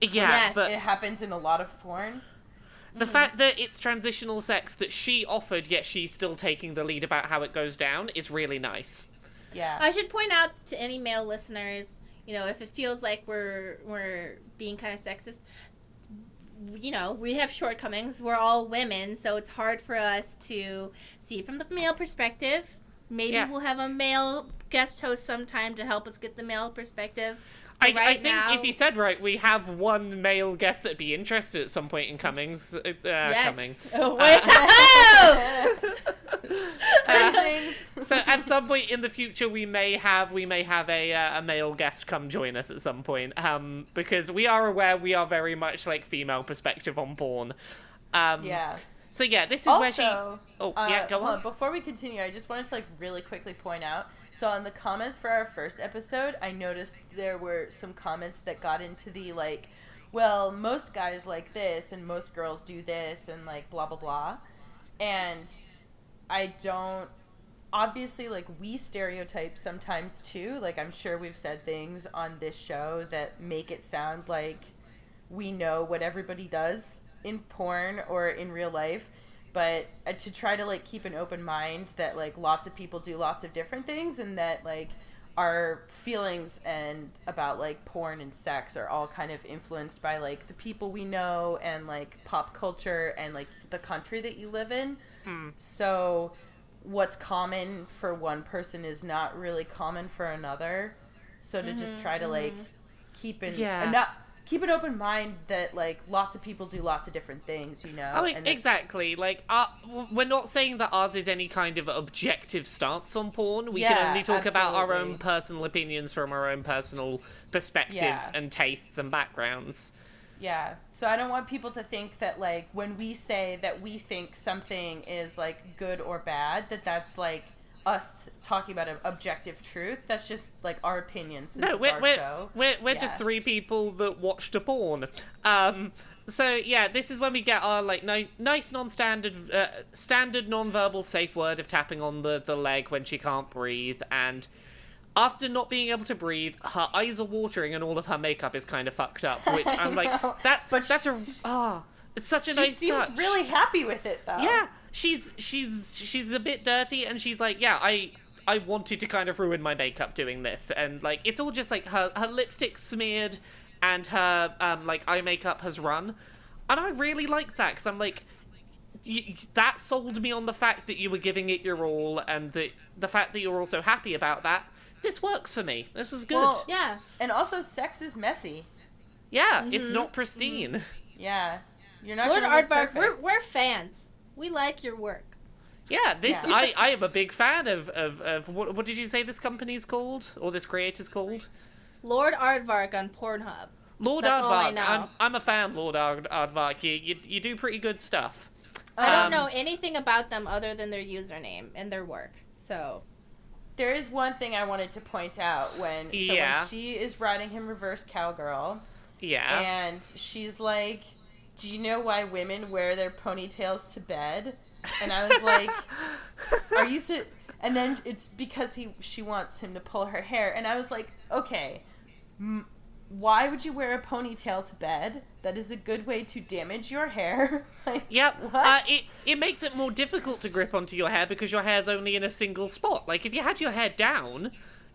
Yeah, but it happens in a lot of porn. The fact that it's transitional sex that she offered, yet she's still taking the lead about how it goes down, is really nice. Yeah. I should point out to any male listeners, you know, if it feels like we're being kind of sexist, you know, we have shortcomings. We're all women, so it's hard for us to see it from the male perspective. Maybe we'll have a male guest host sometime to help us get the male perspective. I think if you said right, we have one male guest that'd be interested at some point in Cummings. Yes. So at some point in the future, we may have a male guest come join us at some point. Because we are aware we are very much like female perspective on porn. Yeah. So yeah, this is also, where she... Oh, yeah, go on. Before we continue, I just wanted to, like, really quickly point out, so on the comments for our first episode, I noticed there were some comments that got into the, like, well, most guys like this, and most girls do this, and, like, blah, blah, blah. And I don't... Obviously, like, we stereotype sometimes, too. Like, I'm sure we've said things on this show that make it sound like we know what everybody does in porn or in real life, but to try to, like, keep an open mind that, like, lots of people do lots of different things, and that, like, our feelings and about, like, porn and sex are all kind of influenced by, like, the people we know and, like, pop culture and, like, the country that you live in. So what's common for one person is not really common for another, so to just try to, like, keep an open mind that, like, lots of people do lots of different things, you know? I mean, exactly. Like, we're not saying that ours is any kind of objective stance on porn. We can only talk about our own personal opinions from our own personal perspectives and tastes and backgrounds. Yeah. So I don't want people to think that, like, when we say that we think something is, like, good or bad, that's, like, us talking about an objective truth. That's just like our opinion since No, it's our show. we're just three people that watched a porn. So yeah, this is when we get our like nice non-standard, standard non-verbal safe word of tapping on the leg when she can't breathe, and after not being able to breathe, her eyes are watering and all of her makeup is kind of fucked up. Which I'm like, it's such a nice touch. She seems really happy with it though. Yeah, she's a bit dirty, and she's like, yeah, I wanted to kind of ruin my makeup doing this, and like it's all just like her lipstick smeared and her like eye makeup has run, and I really like that because I'm like, that sold me on the fact that you were giving it your all, and the fact that you're also happy about that. This works for me. This is good. Well, Yeah. and also sex is messy. Yeah, it's not pristine. Yeah, you're not. Lord gonna look Aardvark, perfect. we're fans. We like your work. Yeah, this Yeah. I am a big fan of what did you say this company's called, or this creator's called? Lord Aardvark on Pornhub. Lord That's all I Aardvark. know. I'm a fan, Lord Aardvark. You do pretty good stuff. I don't know anything about them other than their username and their work. So There is one thing I wanted to point out when she is riding him reverse cowgirl, Yeah. and she's like, "Do you know why women wear their ponytails to bed?" And I was like, "Are you?" And then it's because she wants him to pull her hair, and I was like, "Okay, why would you wear a ponytail to bed? That is a good way to damage your hair." Like, Yep. what? It makes it more difficult to grip onto your hair because your hair's only in a single spot. Like, if you had your hair down,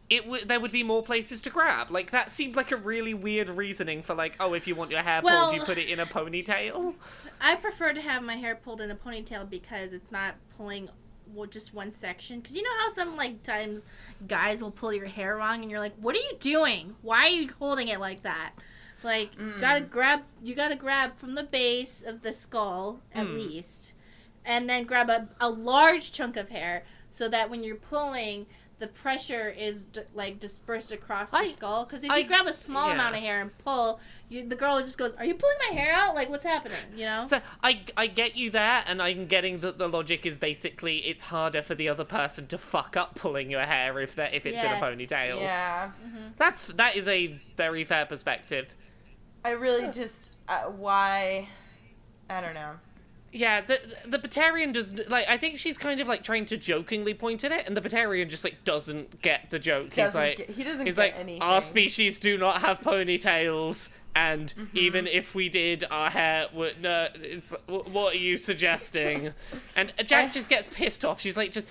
there would be more places to grab. Like, that seemed like a really weird reasoning for, like, oh, if you want your hair pulled, you put it in a ponytail. I prefer to have my hair pulled in a ponytail because it's not pulling just one section. Because you know how some like times guys will pull your hair wrong and you're like, what are you doing? Why are you holding it like that? Like, you gotta grab from the base of the skull at least, and then grab a large chunk of hair so that when you're pulling, the pressure is dispersed across the skull. Because if you grab a small amount of hair and pull, the girl just goes, "Are you pulling my hair out? Like, what's happening?" You know. So I get you there, and I'm getting that the logic is basically it's harder for the other person to fuck up pulling your hair if it's in a ponytail. Yeah. That is a very fair perspective. I really just why I don't know. Yeah, the Batarian does, like, I think she's kind of, like, trying to jokingly point at it, and the Batarian just, like, doesn't get the joke. He doesn't get like, anything. Our species do not have ponytails, and even if we did, our hair would, what are you suggesting? And Jack just gets pissed off. She's like, just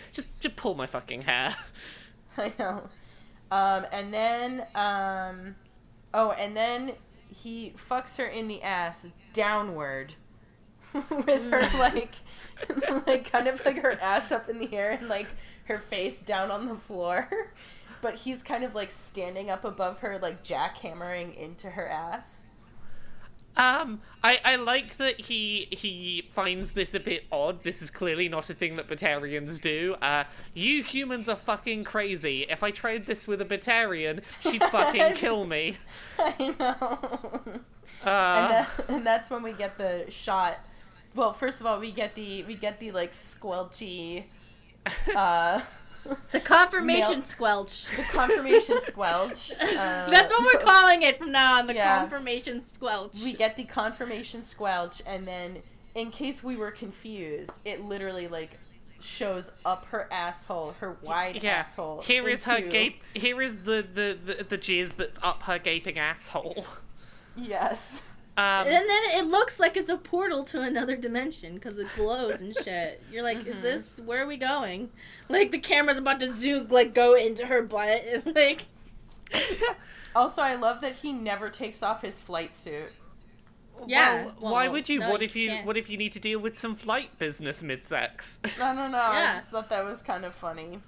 pull my fucking hair. I know. And then he fucks her in the ass downward. With her like kind of like her ass up in the air and like her face down on the floor, but he's kind of like standing up above her, like jackhammering into her ass. I like that he finds this a bit odd. This is clearly not a thing that Batarians do. You humans are fucking crazy. If I tried this with a Batarian, she'd fucking kill me. I know. And that's when we get the shot. Well, first of all, we get the like squelchy. The confirmation squelch. The confirmation squelch. That's what we're calling it from now on. The confirmation squelch. We get the confirmation squelch, and then in case we were confused, it literally like shows up her asshole, her wide asshole. Here is her gape. Here is the jizz that's up her gaping asshole. Yes. And then it looks like it's a portal to another dimension because it glows and shit. You're like, is this, where are we going? Like, the camera's about to zoom, like, go into her butt. And, like... Also, I love that he never takes off his flight suit. Yeah. Well, why would you? No, what if you? can't. What if you need to deal with some flight business mid-sex? I don't know. I just thought that was kind of funny.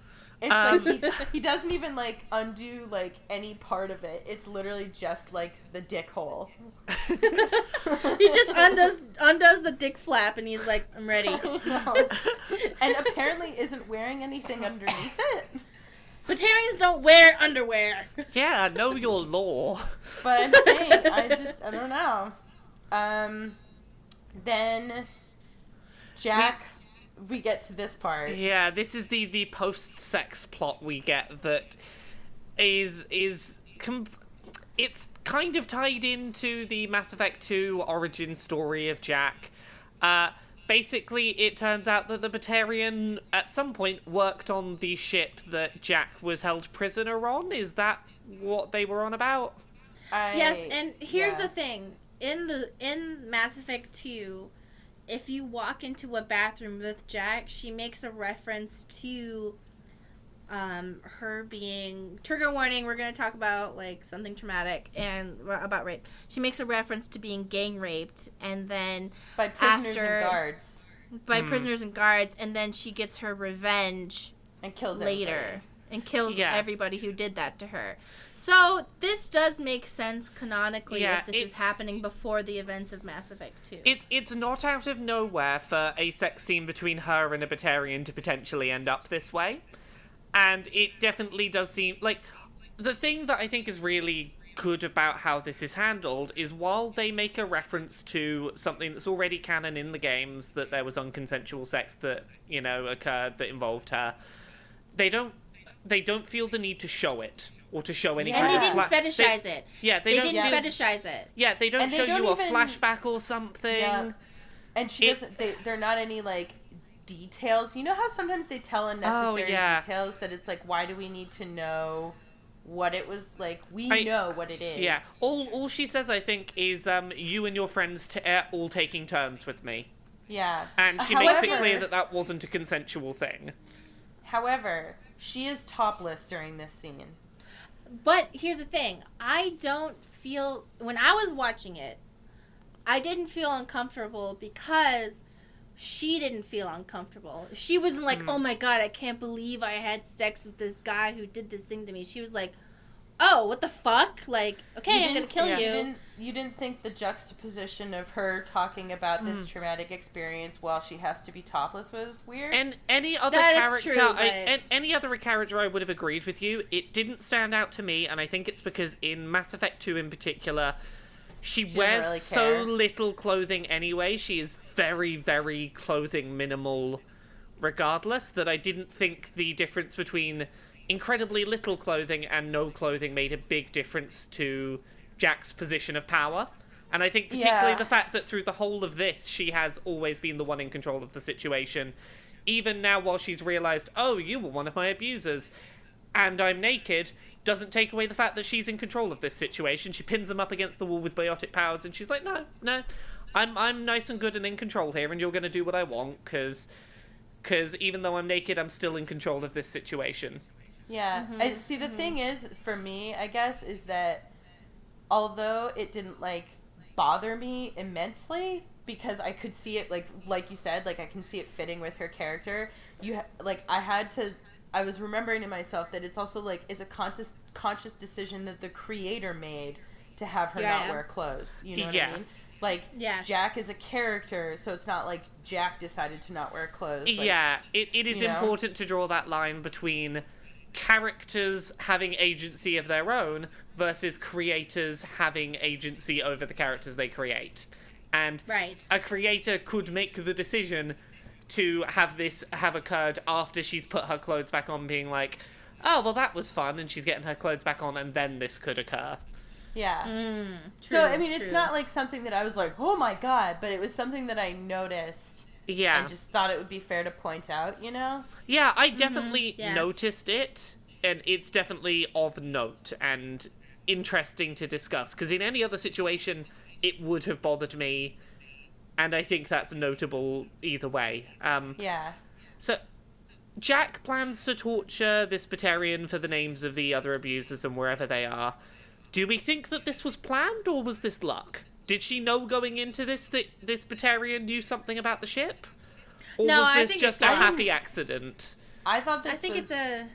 It's like he doesn't even like undo like any part of it. It's literally just like the dick hole. He just undoes the dick flap and he's like, I'm ready. And apparently isn't wearing anything underneath it. Batarians don't wear underwear. Yeah, know your law. But I'm saying, I don't know. Then Jack we get to this part. Yeah, this is the post-sex plot we get that it's kind of tied into the Mass Effect 2 origin story of Jack. Basically, it turns out that the Batarian at some point worked on the ship that Jack was held prisoner on. Is that what they were on about? Yes, and here's the thing. In Mass Effect 2, if you walk into a bathroom with Jack, she makes a reference to her being, trigger warning, we're going to talk about like something traumatic and about rape. She makes a reference to being gang raped, and then by prisoners and guards. By prisoners and guards, and then she gets her revenge and kills later. Everybody. And kills everybody who did that to her. So this does make sense canonically if this is happening before the events of Mass Effect 2. It's not out of nowhere for a sex scene between her and a Batarian to potentially end up this way. And it definitely does seem like the thing that I think is really good about how this is handled is while they make a reference to something that's already canon in the games, that there was unconsensual sex that, you know, occurred that involved her, they don't feel the need to show it or to show any and kind they of didn't fetishize it. Yeah, they didn't fetishize it. Yeah, they don't show you a even... flashback or something. Yeah. And she doesn't. They're not any like details. You know how sometimes they tell unnecessary details that it's like, why do we need to know what it was like? We know what it is. Yeah. All she says, I think, is you and your friends all taking turns with me. Yeah. And she makes it clear that wasn't a consensual thing. However, she is topless during this scene. But here's the thing. I don't feel... When I was watching it, I didn't feel uncomfortable because she didn't feel uncomfortable. She wasn't like, oh my god, I can't believe I had sex with this guy who did this thing to me. She was like, oh, what the fuck? Like, okay, I'm gonna kill you. You didn't think the juxtaposition of her talking about this traumatic experience while she has to be topless was weird? And any other any other character I would have agreed with you. It didn't stand out to me, and I think it's because in Mass Effect 2 in particular, she wears really so little clothing anyway. She is very, very clothing minimal regardless, that I didn't think the difference between incredibly little clothing and no clothing made a big difference to Jack's position of power. And I think particularly the fact that through the whole of this, she has always been the one in control of the situation. Even now, while she's realized, oh, you were one of my abusers, and I'm naked, doesn't take away the fact that she's in control of this situation. She pins them up against the wall with biotic powers, and she's like, no, I'm nice and good and in control here, and you're going to do what I want, because even though I'm naked, I'm still in control of this situation. Yeah. And see, the thing is, for me, I guess, is that although it didn't, like, bother me immensely, because I could see it, like you said, like, I can see it fitting with her character, I was remembering to myself that it's also, like, it's a conscious decision that the creator made to have her not wear clothes. You know what I mean? Like, Jack is a character, so it's not like Jack decided to not wear clothes. Like, it is important to draw that line between characters having agency of their own versus creators having agency over the characters they create. And a creator could make the decision to have this have occurred after she's put her clothes back on, being like, oh, well, that was fun, and she's getting her clothes back on, and then this could occur. Yeah. True, so, I mean, it's not like something that I was like, oh my god, but it was something that I noticed. Yeah. And just thought it would be fair to point out, you know? Yeah, I definitely noticed it, and it's definitely of note and interesting to discuss, because in any other situation, it would have bothered me, and I think that's notable either way. So, Jack plans to torture this Batarian for the names of the other abusers and wherever they are. Do we think that this was planned, or was this luck? Did she know going into this that this Batarian knew something about the ship? Or was this just a happy accident? I thought this it's a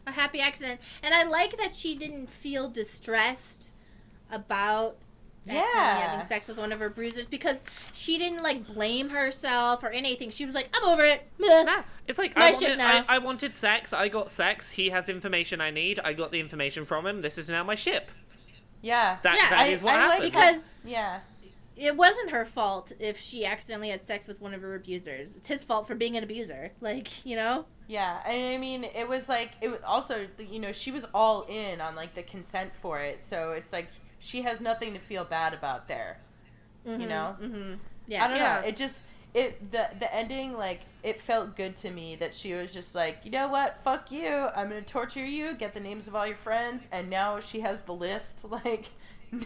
happy accident. And I like that she didn't feel distressed about accidentally having sex with one of her bruisers, because she didn't, like, blame herself or anything. She was like, I'm over it. Yeah. It's like, I wanted sex, I got sex, he has information I need, I got the information from him, this is now my ship. Yeah. That is what happened. Because it wasn't her fault if she accidentally had sex with one of her abusers. It's his fault for being an abuser. Like, you know? Yeah, and I mean, it was also, you know, she was all in on, like, the consent for it, so it's like, she has nothing to feel bad about there, you know? Mm-hmm. Yeah. I don't know, it just, the ending, like, it felt good to me that she was just like, you know what, fuck you, I'm gonna torture you, get the names of all your friends, and now she has the list, like,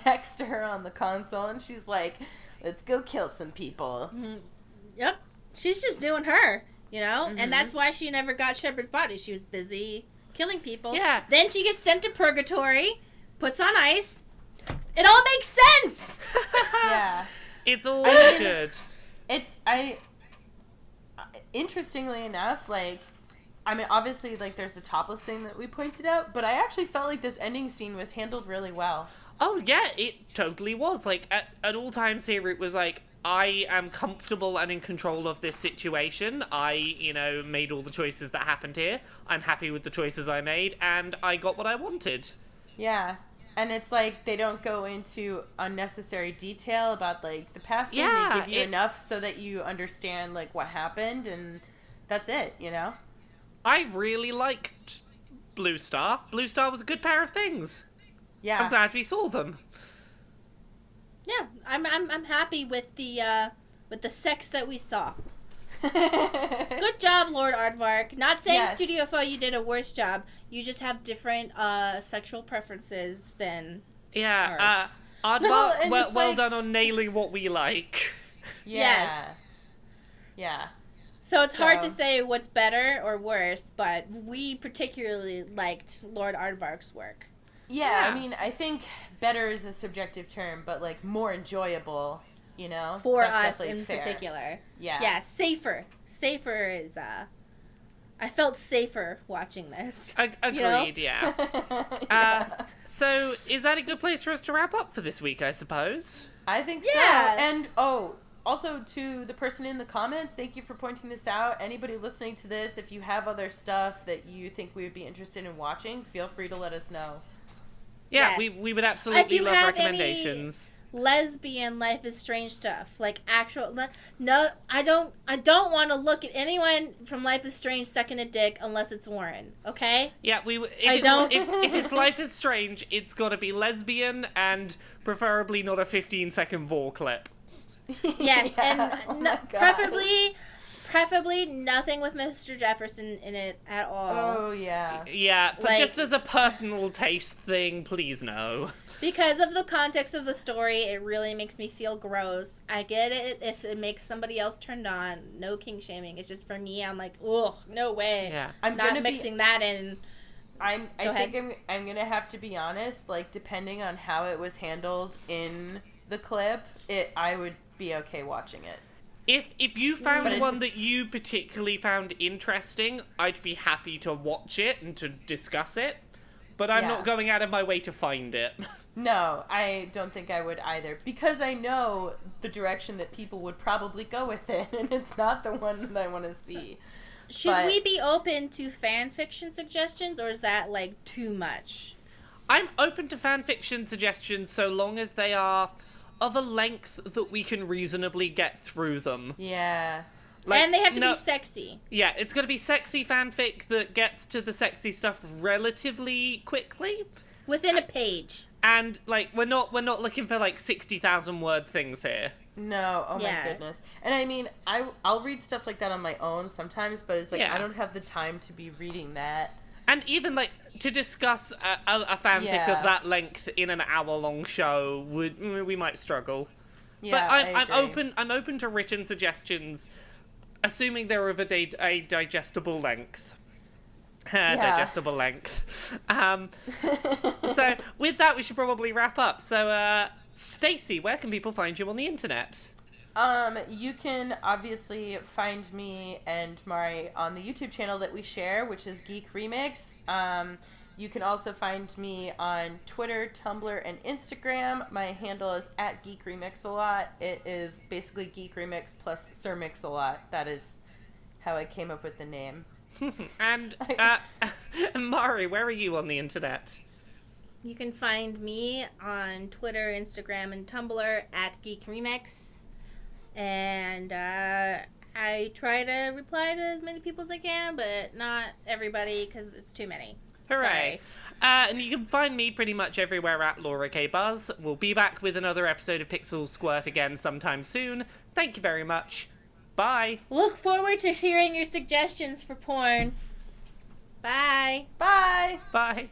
next to her on the console, and she's like, let's go kill some people. Mm-hmm. Yep. She's just doing her, you know? And that's why she never got Shepard's body. She was busy killing people. Yeah. Then she gets sent to purgatory, puts on ice. It all makes sense! Yeah. It's all good. Interestingly enough, like, I mean, obviously, like, there's the topless thing that we pointed out, but I actually felt like this ending scene was handled really well. Oh, yeah, it totally was. Like, at all times here, it was like, I am comfortable and in control of this situation. I, you know, made all the choices that happened here. I'm happy with the choices I made, and I got what I wanted. Yeah. And it's like, they don't go into unnecessary detail about, like, the past thing. Yeah, They give you enough so that you understand, like, what happened, and that's it, you know? I really liked Blue Star. Blue Star was a good pair of things. Yeah. I'm glad we saw them. Yeah, I'm happy with the sex that we saw. Good job, Lord Aardvark. Not saying Yes. Studio Fo, you did a worse job. You just have different sexual preferences than Yeah, ours. No, and well it's like- done on nailing what we like. Yeah. Yes. Yeah. So it's hard to So- say what's better or worse, but we particularly liked Lord Aardvark's work. Yeah, Yeah. I mean, I think better is a subjective term, but, like, more enjoyable, you know? For That's us definitely in fair. particular. Yeah. Yeah, safer. Safer is, I felt safer watching this. Agreed, You know? yeah. Yeah. So, is that a good place for us to wrap up for this week, I suppose? I think Yeah. so. And, also to the person in the comments, thank you for pointing this out. Anybody listening to this, if you have other stuff that you think we would be interested in watching, feel free to let us know. Yeah, Yes. we would absolutely you love have recommendations. Lesbian Life is Strange stuff, like actual. No, I don't want to look at anyone from Life is Strange sucking a dick unless it's Warren. Okay. Yeah, I don't- If it's Life is Strange, it's got to be lesbian and preferably not a 15-second vor clip. Yes, Yeah. Oh and my God. preferably nothing with Mr. Jefferson in it at all. Oh, yeah. Yeah, but Like- just as a personal taste thing, please no. Because of the context of the story, it really makes me feel gross. I get it if it makes somebody else turned on. No king shaming. It's just for me, I'm like, ugh, no way. Yeah. I'm Not gonna mixing that in. I Go think I'm gonna have to be honest. Like, depending on how it was handled in the clip, I would be okay watching it. If you found But it's- one that you particularly found interesting, I'd be happy to watch it and to discuss it. But I'm Yeah. not going out of my way to find it. No, I don't think I would either, because I know the direction that people would probably go with it, and it's not the one that I want to see. Should But- we be open to fan fiction suggestions, or is that like too much? I'm open to fanfiction suggestions so long as they are of a length that we can reasonably get through them. Yeah. Like, And they have to no- be sexy. Yeah, it's got to be sexy fanfic that gets to the sexy stuff relatively quickly. Within a page. And like we're not looking for like 60,000 word things here. No, oh Yeah. my goodness. And I mean, I'll read stuff like that on my own sometimes, but it's like, Yeah. I don't have the time to be reading that. And even like to discuss a fanfic Yeah. of that length in an hour-long show we might struggle. Yeah, But I'm agree. open to written suggestions, assuming they're of a digestible length. Digestible length. So with that, we should probably wrap up. So, Stacey, where can people find you on the internet? You can obviously find me and Mari on the YouTube channel that we share, which is Geek Remix. You can also find me on Twitter, Tumblr, and Instagram. My handle is @GeekRemixAlot. It is basically Geek Remix plus Sir Mix-a-Lot. That is how I came up with the name. And Mari, where are you on the internet? You can find me on Twitter, Instagram, and Tumblr at Geek Remix. And I try to reply to as many people as I can, but not everybody because it's too many. Hooray. And you can find me pretty much everywhere at Laura K. Buzz. We'll be back with another episode of Pixel Squirt again sometime soon. Thank you very much. Bye. Look forward to hearing your suggestions for porn. Bye. Bye. Bye.